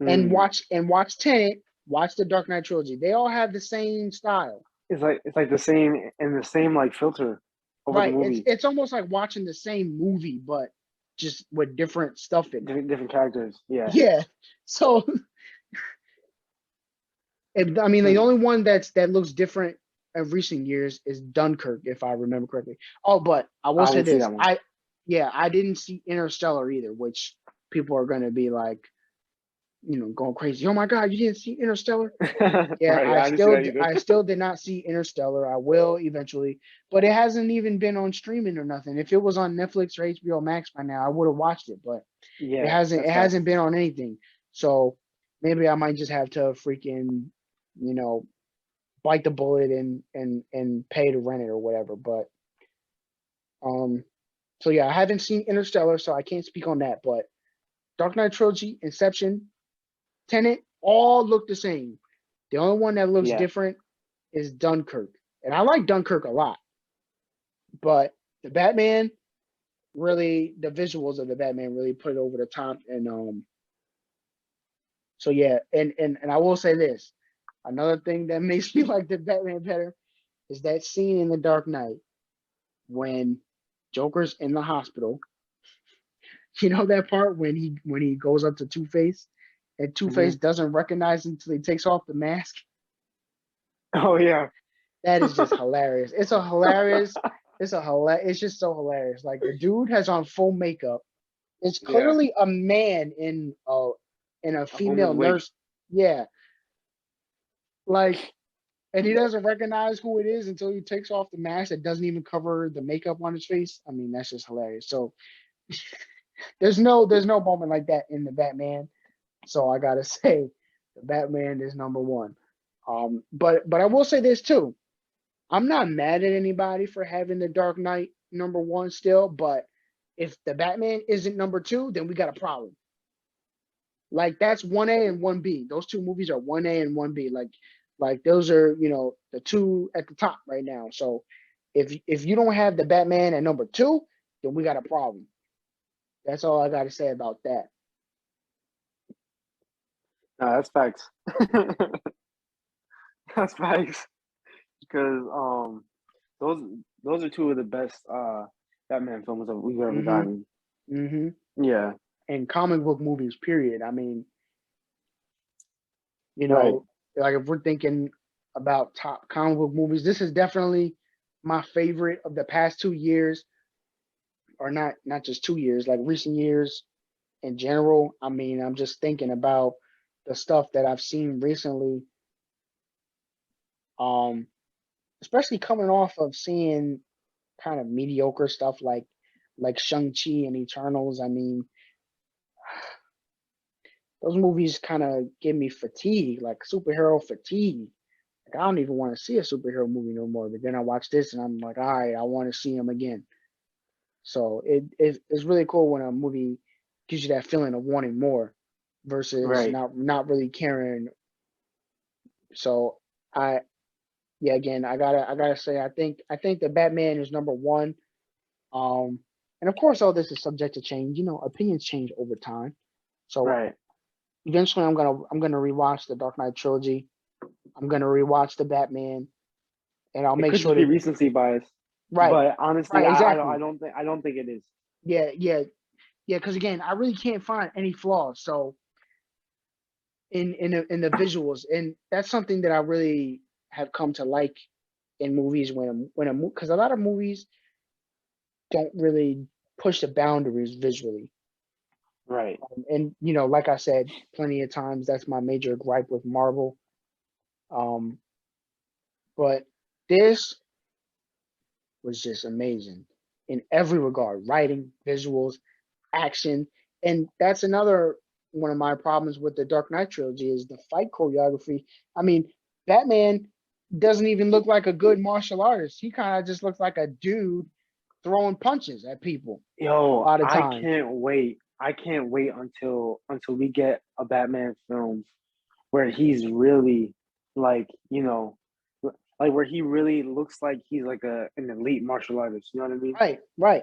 and Mm. watch Tenet. Watch the Dark Knight trilogy. They all have the same style. It's like the same and the same like filter over the Right. It's movie. it's almost like watching the same movie, but just with different stuff in it. Different characters. Yeah. Yeah. So I mean, the Hmm. only one that looks different of recent years is Dunkirk, if I remember correctly. Oh, but I will I say didn't see this: that one. I didn't see Interstellar either, which people are going to be like, going crazy. Oh my God, you didn't see Interstellar? Yeah, Right. I didn't see that either. I still did not see Interstellar. I will eventually, but it hasn't even been on streaming or nothing. If it was on Netflix or HBO Max by now, I would have watched it, but Yeah, it that's hasn't facts. been on anything. So maybe I might just have to freaking, you know, bite the bullet and pay to rent it or whatever. But um, so yeah, I haven't seen Interstellar, so I can't speak on that. But Dark Knight trilogy, Inception, Tenet, all look the same. The only one that looks Yeah. different is Dunkirk, and I like Dunkirk a lot. But the Batman really, the visuals of the Batman really put it over the top. And so yeah, and I will say this: another thing that makes me like the Batman better is that scene in The Dark Knight when Joker's in the hospital. You know that part when he goes up to Two Face and Two Face Hmm. doesn't recognize him until he takes off the mask. Oh yeah. That is just hilarious. It's just so hilarious. Like the dude has on full makeup. It's Yeah. clearly a man in a A woman's female wig. nurse. Yeah, like, and he doesn't recognize who it is until he takes off the mask that doesn't even cover the makeup on his face. I mean, that's just hilarious. So there's no moment like that in the Batman. So I gotta say, the Batman is number one. But I will say this too. I'm not mad at anybody for having the Dark Knight number one still, but if the Batman isn't number two, then we got a problem. Like that's 1A and 1B. Those 2 movies are 1A and 1B. Like those are, the two at the top right now. So if you don't have the Batman at number two, then we got a problem. That's all I gotta say about that. No, that's facts. That's facts. Because those those are two of the best Batman films that we've ever Mm-hmm. gotten. Mm-hmm. Yeah. And comic book movies, period. I mean, you Right. know, like if we're thinking about top comic book movies, this is definitely my favorite of the past 2 years, or not just 2 years, like recent years in general. I mean, I'm just thinking about the stuff that I've seen recently. Um, Especially coming off of seeing kind of mediocre stuff like Shang-Chi and Eternals. I mean, those movies kind of give me fatigue, like superhero fatigue. Like I don't even want to see a superhero movie no more. But then I watch this and I'm like, all right, I want to see him again. So it's really cool when a movie gives you that feeling of wanting more versus Right. not really caring. So I yeah, again, I gotta say I think that Batman is number one. Um, and of course, all this is subject to change. You know, opinions change over time. So Right. eventually, I'm gonna rewatch the Dark Knight trilogy. I'm gonna rewatch the Batman, and I'll It make could sure just be to recency bias, right, but honestly, right, I exactly. don't think it is. Yeah, yeah, yeah. Because again, I really can't find any flaws. So in the visuals, and that's something that I really have come to like in movies when a because a lot of movies don't really push the boundaries visually. Right. And like I said plenty of times, that's my major gripe with Marvel. Um, but this was just amazing in every regard: writing, visuals, action, and that's another one of my problems with the Dark Knight trilogy is the fight choreography. I mean, Batman doesn't even look like a good martial artist. He kind of just looks like a dude throwing punches at people a Yo, lot of I times. can't wait. I can't wait until we get a Batman film where he's really like, like where he really looks like he's like an elite martial artist. You know what I mean? Right, right.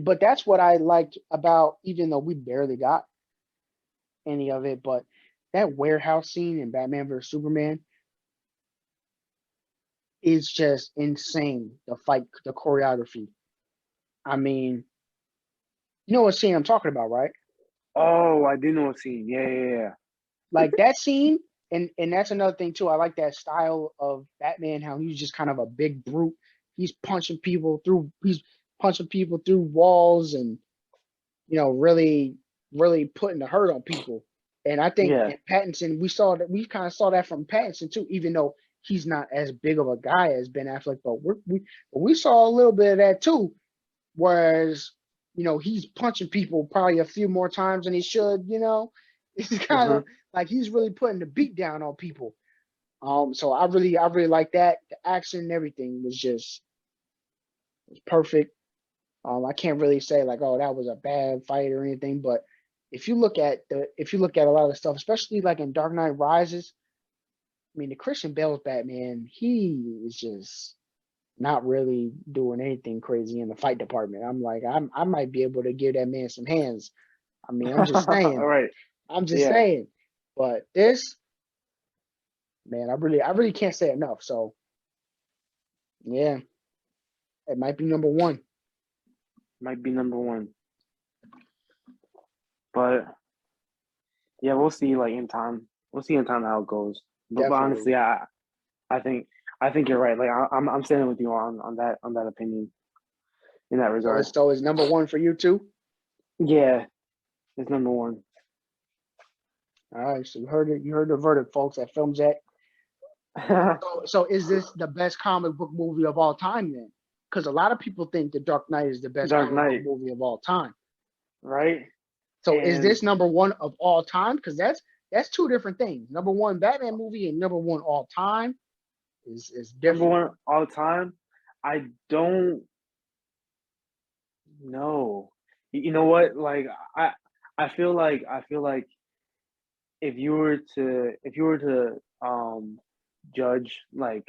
But that's what I liked about, even though we barely got any of it, but that warehouse scene in Batman vs Superman is just insane. The fight, the choreography. I mean, you know what scene I'm talking about, right? Oh, I do know a scene. Yeah, yeah, yeah. Like that scene, and that's another thing too. I like that style of Batman, how he's just kind of a big brute. He's punching people through walls and really, really putting the hurt on people. And I think Yeah. in Pattinson, we kind of saw that from Pattinson too, even though he's not as big of a guy as Ben Affleck, but we saw a little bit of that too. Whereas, he's punching people probably a few more times than he should, It's kind Uh-huh. of like he's really putting the beat down on people. So I really like that. The action and everything was perfect. I can't really say like, oh, that was a bad fight or anything, but if you look at a lot of the stuff, especially like in Dark Knight Rises, I mean, the Christian Bale's Batman, he is just not really doing anything crazy in the fight department. I'm like, I might be able to give that man some hands. I mean, I'm just saying, Right. I'm just Yeah. saying. But this, man, I really can't say enough. So yeah, it might be number one. Might be number one. But yeah, we'll see like in time. We'll see in time how it goes. But Definitely. honestly, I think I think you're right. Like I'm standing with you on that opinion in that So regard. it's number one for you too. Yeah, it's number one. All right, so you heard it. You heard the verdict, folks, at Filmjet. So is this the best comic book movie of all time then? Because a lot of people think The Dark Knight is the best Dark comic book Knight, movie of all time. right? So is And this number one of all time? Because that's two different things. Number one Batman movie and number one all time is number different. one all time, I don't know. You know what? Like I feel like if you were to judge like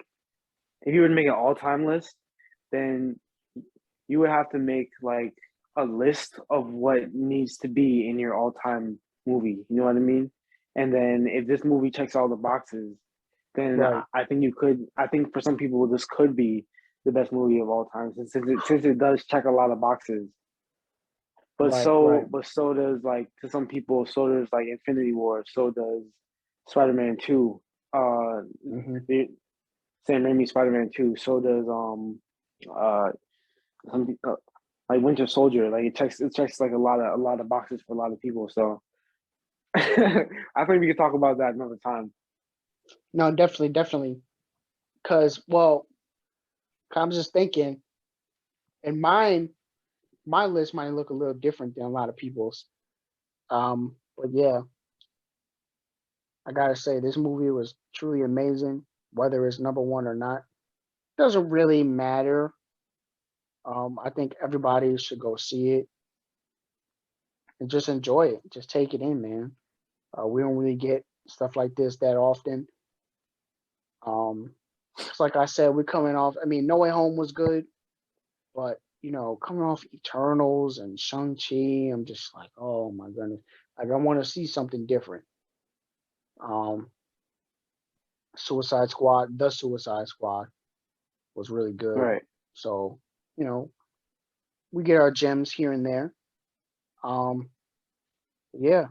if you were to make an all time list, then you would have to make like a list of what needs to be in your all time movie. You know what I mean? And then if this movie checks all the boxes, then Right. I think you could. I think for some people this could be the best movie of all time since it does check a lot of boxes. Right. Right. But so does like to some people, so does like Infinity War, so does Spider-Man 2. Hmm. The Sam Raimi Spider-Man 2, so does uh some like Winter Soldier. Like it checks like a lot of boxes for a lot of people. So I think we could talk about that another time. No, definitely, definitely. Because, well, I'm just thinking, and my list might look a little different than a lot of people's. But yeah, I gotta say, this movie was truly amazing. Whether it's number one or not, doesn't really matter. I think everybody should go see it and just enjoy it. Just take it in, man. We don't really get stuff like this that often. Um, 'Cause like I said, we're coming off. I mean, No Way Home was good, but coming off Eternals and Shang-Chi, I'm just like, oh my goodness, like I want to see something different. Um, The Suicide Squad was really good. Right. So, you know, we get our gems here and there. Um, yeah,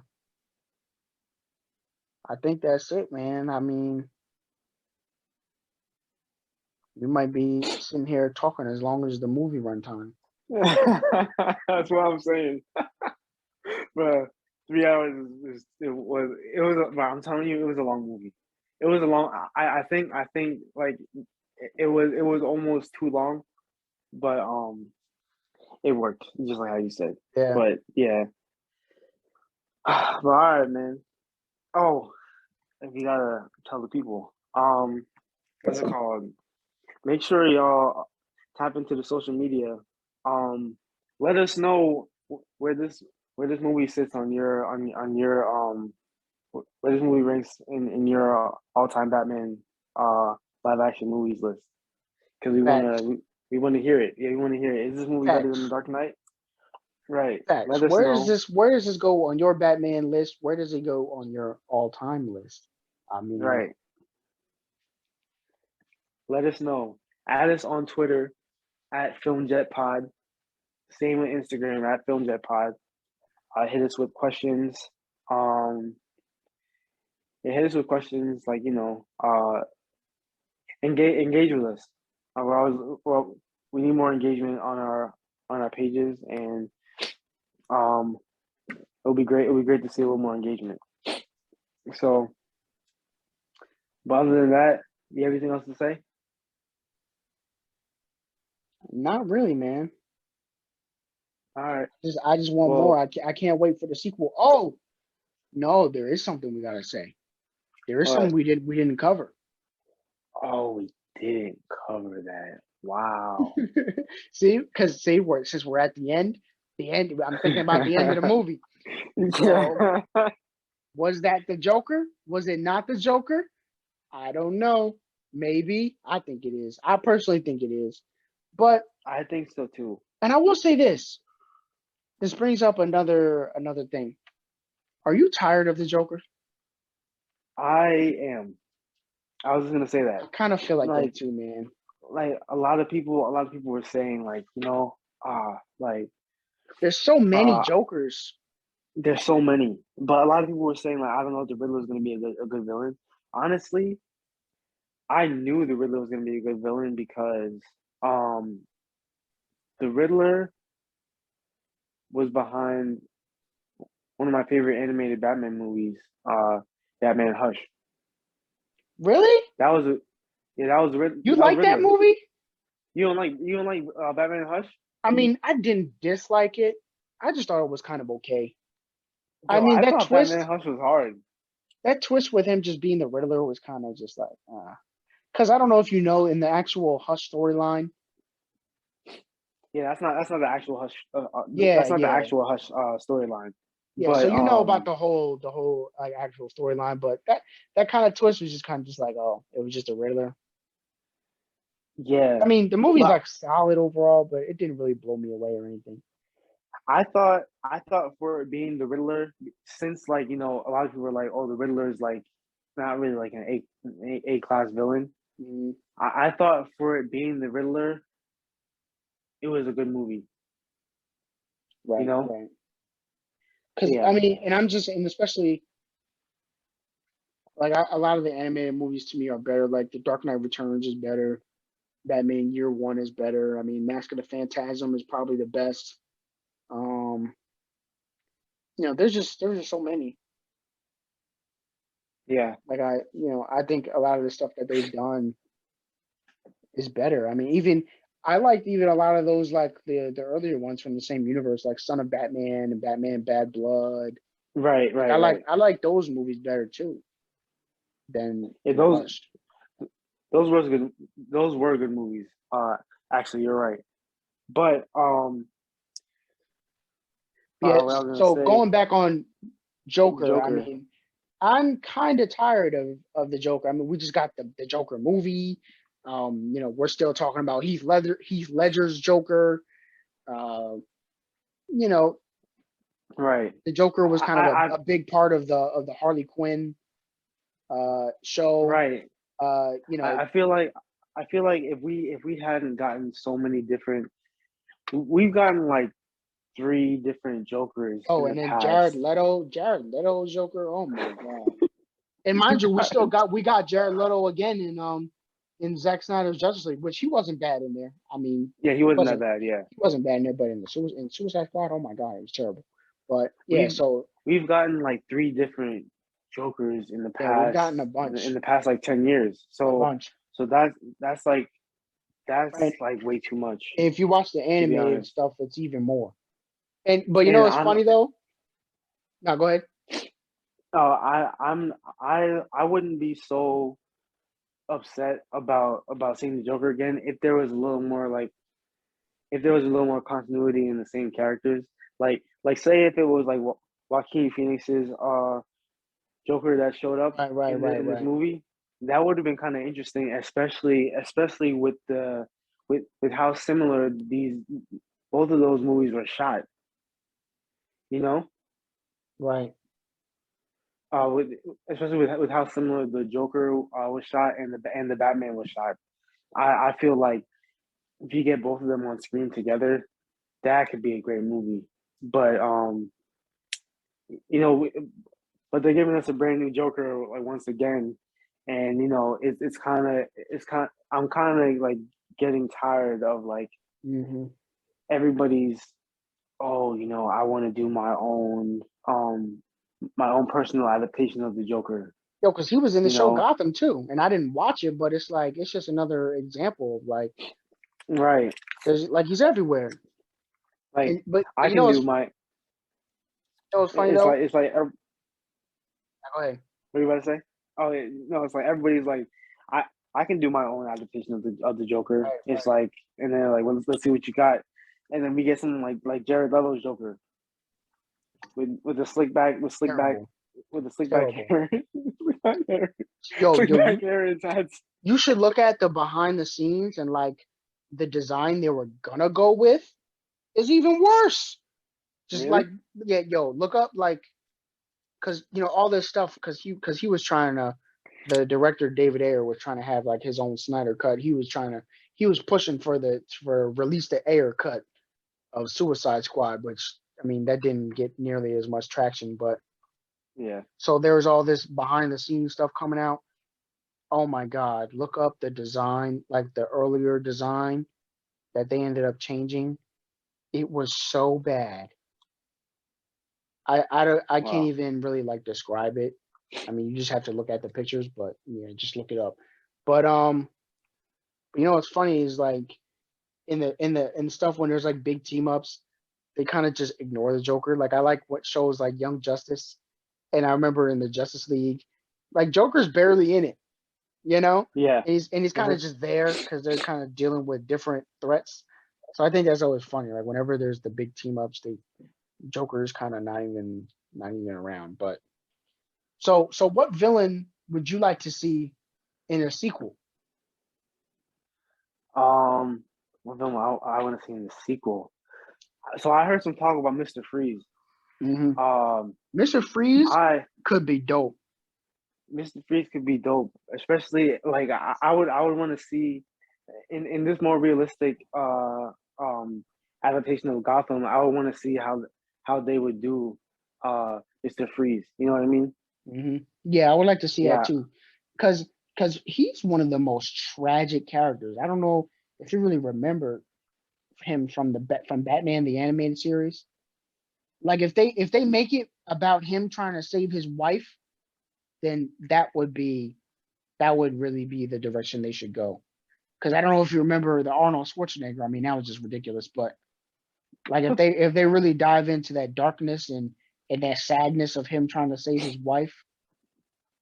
I think that's it, man. I mean, we might be sitting here talking as long as the movie runtime. That's what I'm saying. But 3 hours it was. But I'm telling you, it was a long movie. It was a long. I think like it was almost too long, but it worked just like how you said. Yeah. But yeah, but all right, man. Oh, if you gotta tell the people, what's it called? Make sure y'all tap into the social media. Um, let us know where this movie sits on your where this movie ranks in your all time Batman uh live action movies list because Facts. we want to hear it. Yeah, we want to hear it. Is this movie better than The Facts. Dark Knight? Right. Facts. Let us know. Where does this go on your Batman list? Where does it go on your all-time list? I mean, Right. Let us know. Add us on Twitter at Filmjet Pod. Same with Instagram at Filmjet Pod. Hit us with questions. Um, hit us with questions like engage with us. We're always well. We need more engagement on our pages, and um, it'll be great. It'll be great to see a little more engagement. So, but other than that, you have anything else to say? not really, man. All right. I just want more. Well, I can't wait for the sequel. Oh no, there is something we gotta say. There is something what? we didn't cover. Oh, we didn't cover that. Wow. See, since we're at the end. I'm thinking about the end of the movie. So, Yeah. was that the Joker? Was it not the Joker? I don't know. Maybe. I think it is. I personally think it is. But I think so too. and I will say this. This brings up another thing. Are you tired of the Joker? I am. I was just gonna say I that. kind of feel like that Like, too, man. a lot of people were saying like, like There's so many uh, Jokers. there's so many, but a lot of people were saying like, I don't know if the Riddler is gonna be a good villain. Honestly, I knew the Riddler was gonna be a good villain because um, the Riddler was behind one of my favorite animated Batman movies, Batman Hush. Really? That was a You that was like that Riddler. movie? You don't like Batman Hush? I mean, I didn't dislike it. I just thought it was kind of okay. I Yo, mean, I thought Batman Hush was hard. that twist with him just being the Riddler was kind of just like, because I don't know if you know in the actual Hush storyline. Yeah, that's not the actual Hush. Yeah, That's not the yeah, actual Hush storyline. yeah. So But you know about the whole like actual storyline, but that kind of twist was just kind of just like, oh, it was just a Riddler. yeah, I mean, the movie's but like solid overall, but it didn't really blow me away or anything. I thought for it being the Riddler, since like a lot of people were like, oh, the Riddler is like not really like an A class villain. Mm, I thought for it being the Riddler, it was a good movie. You right, know? right. Because I Yeah, mean, and I'm just, and especially like a lot of the animated movies to me are better. Like The Dark Knight Returns is better. Batman Year One is better. I mean, Mask of the Phantasm is probably the best. Um, there's just so many. yeah, Like I think a lot of the stuff that they've done is better. I mean, even I liked even a lot of those like the earlier ones from the same universe, like Son of Batman and Batman Bad Blood. right, Like right, right. I like those movies better too than Yeah, Rush. those were good. Those were good movies. Actually, you're right. But Yeah. what I was gonna So say, going back on Joker, I Joker. mean, I'm kind of tired of the Joker. I mean, we just got the Joker movie. We're still talking about Heath Ledger's Joker. Uh, you know, Right. the Joker was kind of I a big part of the Harley Quinn show. right. I feel like if we hadn't gotten so many different, we've gotten like three different Jokers in Oh, the and then past. Jared Leto's Joker. Oh my God! And mind you, we got Jared Leto again in Zack Snyder's Justice League, which he wasn't bad in there. I mean, Yeah, he he wasn't that wasn't bad. Yeah, he wasn't bad in there, but in Suicide Squad, oh my God, it was terrible. But yeah, we've so we've gotten like three different Jokers yeah, we've gotten a in bunch, the past like 10 years. a So bunch. that's like And way too much, if you watch the to be animated honest. stuff, it's even more. And but you know And what's I'm funny though? No, go ahead. I wouldn't be so upset about seeing the Joker again if there was a little more like if there was a little more continuity in the same characters. Like say if it was like Joaquin Phoenix's Joker that showed up in this Right. movie, that would have been kind of interesting, especially with with how similar these both of those movies were shot. You know, Right. with especially with how similar the Joker was shot and the Batman was shot. I feel like if you get both of them on screen together, that could be a great movie. But you know, but they're giving us a brand new Joker like once again, and I'm kind of like getting tired of like Mm-hmm. everybody's I want to do my own personal adaptation of the Joker. Yo, because he was in the You show know, Gotham too, and I didn't watch it, but it's like it's just another example of like right? there's like he's everywhere. Like And but I you know can what's do my. funny though? It's like Go ahead. what are you about to say? Oh yeah, no, it's like everybody's like, I I can do my own adaptation of the Joker. It's Right. like, and then like, well, let's see what you got, and then we get something like Jared Leto's Joker with the Terrible. with the slick back Terrible. hair, Yo, slick yo, back you hair and tats. you should look at the behind the scenes and like the design they were gonna go with is even worse. Just like Really? yeah, yo, look up like because all this stuff because he was trying to the director David Ayer was trying to have like his own Snyder cut. He was pushing for release the Ayer cut of Suicide Squad, which I mean that didn't get nearly as much traction. But Yeah. so there's all this behind the scenes stuff coming out. Oh my God, look up the design, like the earlier design that they ended up changing. It was so bad. I can't Wow. even really like describe it. I mean, you just have to look at the pictures, but yeah, just look it up. But what's funny is like in stuff when there's like big team ups, they kind of just ignore the Joker. Like I like what shows like Young Justice, and I remember in the Justice League, like Joker's barely in it, you know, Yeah. and he's kind Uh-huh. of just there because they're kind of dealing with different threats. So I think that's always funny. Like whenever there's the big team ups, the Joker's kind of not even around. But so what villain would you like to see in a sequel? Um, what film I want to see in the sequel? So I heard some talk about Mr. Freeze. Hmm. Um, Mr. Freeze I could be dope. Mr. Freeze could be dope, especially like I would want to see in this more realistic adaptation of Gotham. I would want to see how they would do Mr. Freeze. You know what I mean? Hmm. Yeah, I would like to see that Yeah. too, because he's one of the most tragic characters. I don't know if you really remember him from from Batman the animated series. Like if they make it about him trying to save his wife, then that would really be the direction they should go. Because I don't know if you remember the Arnold Schwarzenegger. I mean, that was just ridiculous. But like if they really dive into that darkness and that sadness of him trying to save his wife,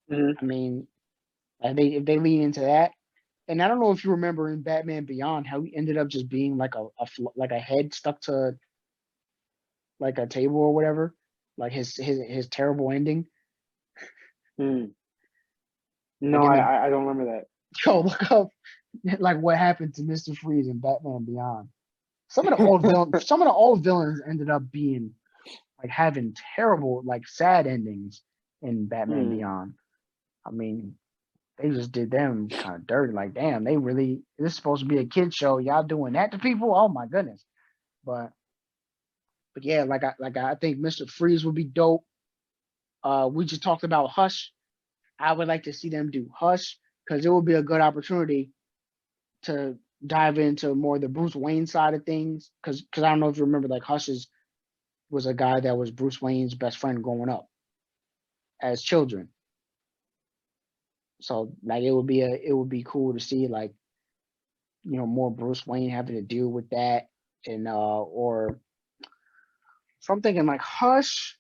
Hmm. I mean, if they lean into that, and I don't know if you remember in Batman Beyond how he ended up just being like like a head stuck to like a table or whatever, like his terrible ending. Mm. Like No, in the I don't remember that. yo look up like what happened to Mister Freeze in Batman Beyond. Some of the old villains ended up being like having terrible like sad endings in Batman Mm. Beyond. I mean, they just did them kind of dirty. Like, damn, they really this is supposed to be a kid show. Y'all doing that to people? Oh my goodness. But yeah, I think Mr. Freeze would be dope. We just talked about Hush. I would like to see them do Hush because it would be a good opportunity to dive into more the Bruce Wayne side of things. Because I don't know if you remember, like was a guy that was Bruce Wayne's best friend growing up as children. So like it would be cool to see like more Bruce Wayne having to deal with that and or so I'm thinking like Hush,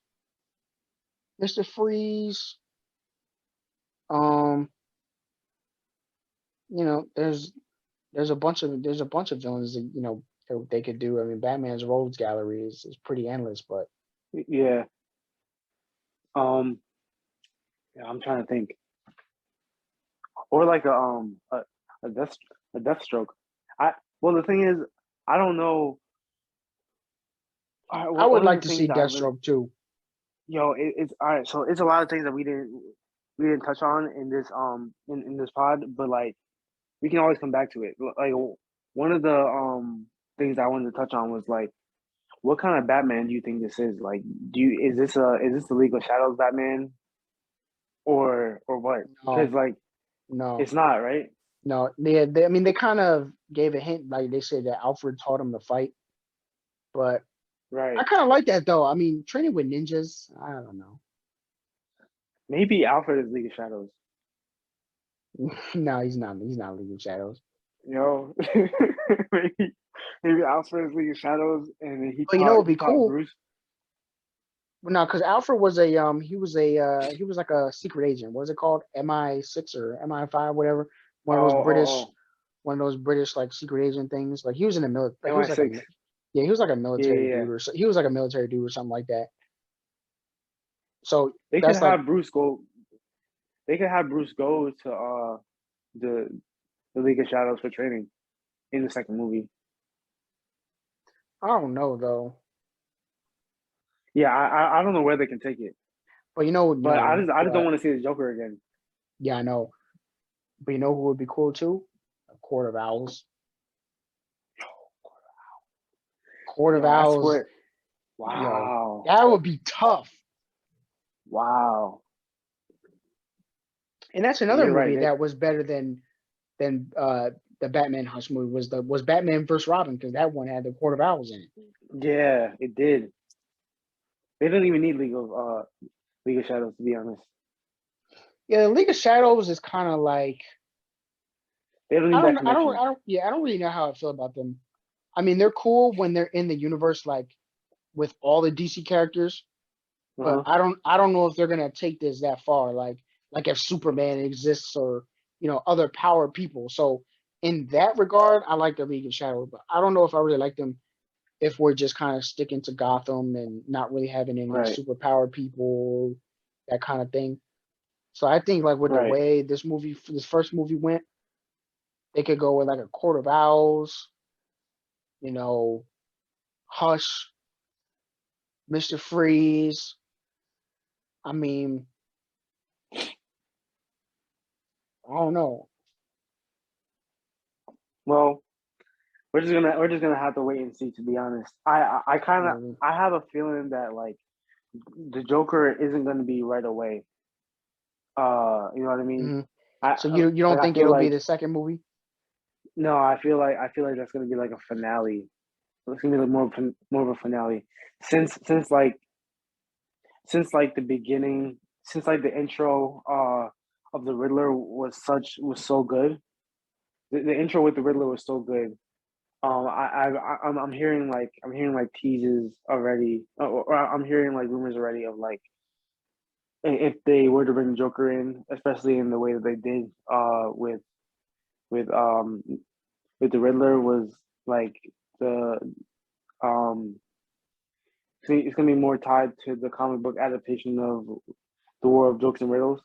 Mr. Freeze, um, there's a bunch of villains that that they could do. I mean, Batman's rogues gallery is pretty endless, but Yeah. Um. Yeah, I'm trying to think. Or like a death a Deathstroke. I well the thing is I don't know. I would One of like the to things see that I really Deathstroke too. it's all right. So it's a lot of things that we didn't touch on in this in this pod, but like we can always come back to it. Like one of the things I wanted to touch on was like what kind of Batman do you think this is? Like, is this the League of Shadows Batman or what? Because No, like no, it's not right. no. I mean, they kind of gave a hint, like they said that Alfred taught him to fight, but I Right. kind of like that though. I mean, training with ninjas, I don't know. Maybe Alfred is League of Shadows. No, he's not. He's not League of Shadows. You know, maybe maybe Alfred is League of Shadows, and then But you know, it'd he be taught cool. Bruce. No, because Alfred was he was like a secret agent. What was it called? MI6 or MI5, whatever. One of those British, Oh, one of those British like secret agent things. Like he was in the military. Like he was like a MI6. yeah, he was like a Yeah, military yeah, yeah. dude he was like a military dude or something like that. So They could that's like have Bruce go. They could have Bruce go to the the League of Shadows for training in the second movie. I don't know though. Yeah, I don't know where they can take it, But you know, but no. I just don't But want to see the Joker again. yeah, I know. But you know who would be cool too? A Court of Owls. Court of Yo, I Owls. swear. Yo, Wow, that would be tough. wow. And that's Yeah, another you're right. movie that was better than the Batman Hush movie was Batman vs Robin because that one had the Court of Owls in it. Yeah, it did. They don't even need League of Shadows to be honest. Yeah, the League of Shadows is kind of like They don't need that connection. I don't really know how I feel about them. I mean, they're cool when they're in the universe like with all the DC characters, but Uh-huh. I don't know if they're gonna take this that far. Like if Superman exists or other power people. So in that regard, I like the League of Shadows, but I don't know if I really like them if we're just kind of sticking to Gotham and not really having any Right, superpower people, that kind of thing. So I think like with the right. way this first movie went, they could go with like a Court of Owls, you know, Hush. Mr. Freeze. I mean, I don't know. Well, we're just gonna have to wait and see. To be honest, I kind of Mhm. I have a feeling that like the Joker isn't gonna be right away. You know what I mean? Mhm. I So you don't like I think feel it'll be like the second movie? no, I feel like that's gonna be like a finale. It's gonna be like more of a finale since the beginning, since like the intro of the Riddler was so good. The intro with the Riddler was so good. I'm hearing like teases already, or I'm hearing like rumors already of like if they were to bring the Joker in, especially in the way that they did with with the Riddler was like the um it's gonna be more tied to the comic book adaptation of the War of Jokes and Riddles,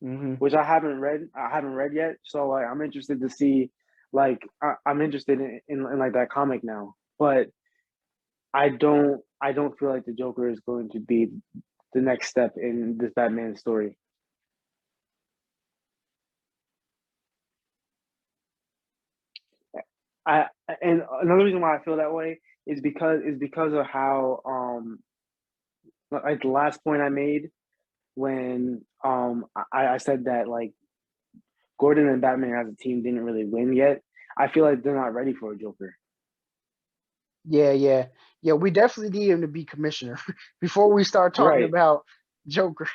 Hmm. which I haven't read. I haven't read yet, so like I'm interested to see. Like I'm interested in like that comic now, but I don't feel like the Joker is going to be the next step in this Batman story. I and another reason why I feel that way is because of how like the last point I made when I said that like Gordon and Batman as a team didn't really win yet. I feel like they're not ready for a Joker. Yeah, yeah, yeah. We definitely need him to be commissioner before we start talking Right, about Joker.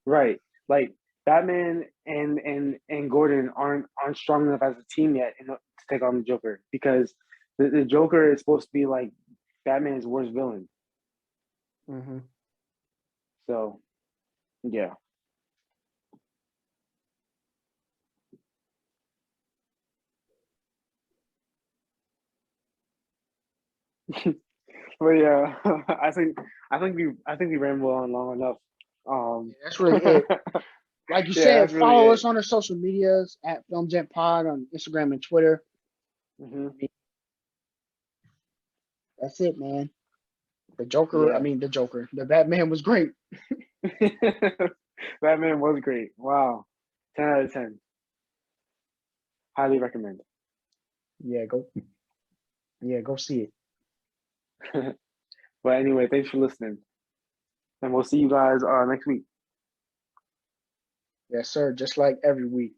right. Like Batman and Gordon aren't strong enough as a team yet to take on the Joker because the Joker is supposed to be like Batman's worst villain. Hmm. So yeah. But yeah, I think we rambled on long enough. Um, Yeah, that's really it. Like you yeah, said, that's really follow us it. on our social medias at Filmjet Pod on Instagram and Twitter. Hmm. I mean, that's it, man. The Joker, I Yeah, mean, the Joker, the Batman was great. Batman was great. Wow, 10 out of 10. Highly recommend. Yeah, go see it. But anyway, thanks for listening, and we'll see you guys next week. Yes, sir. Just like every week.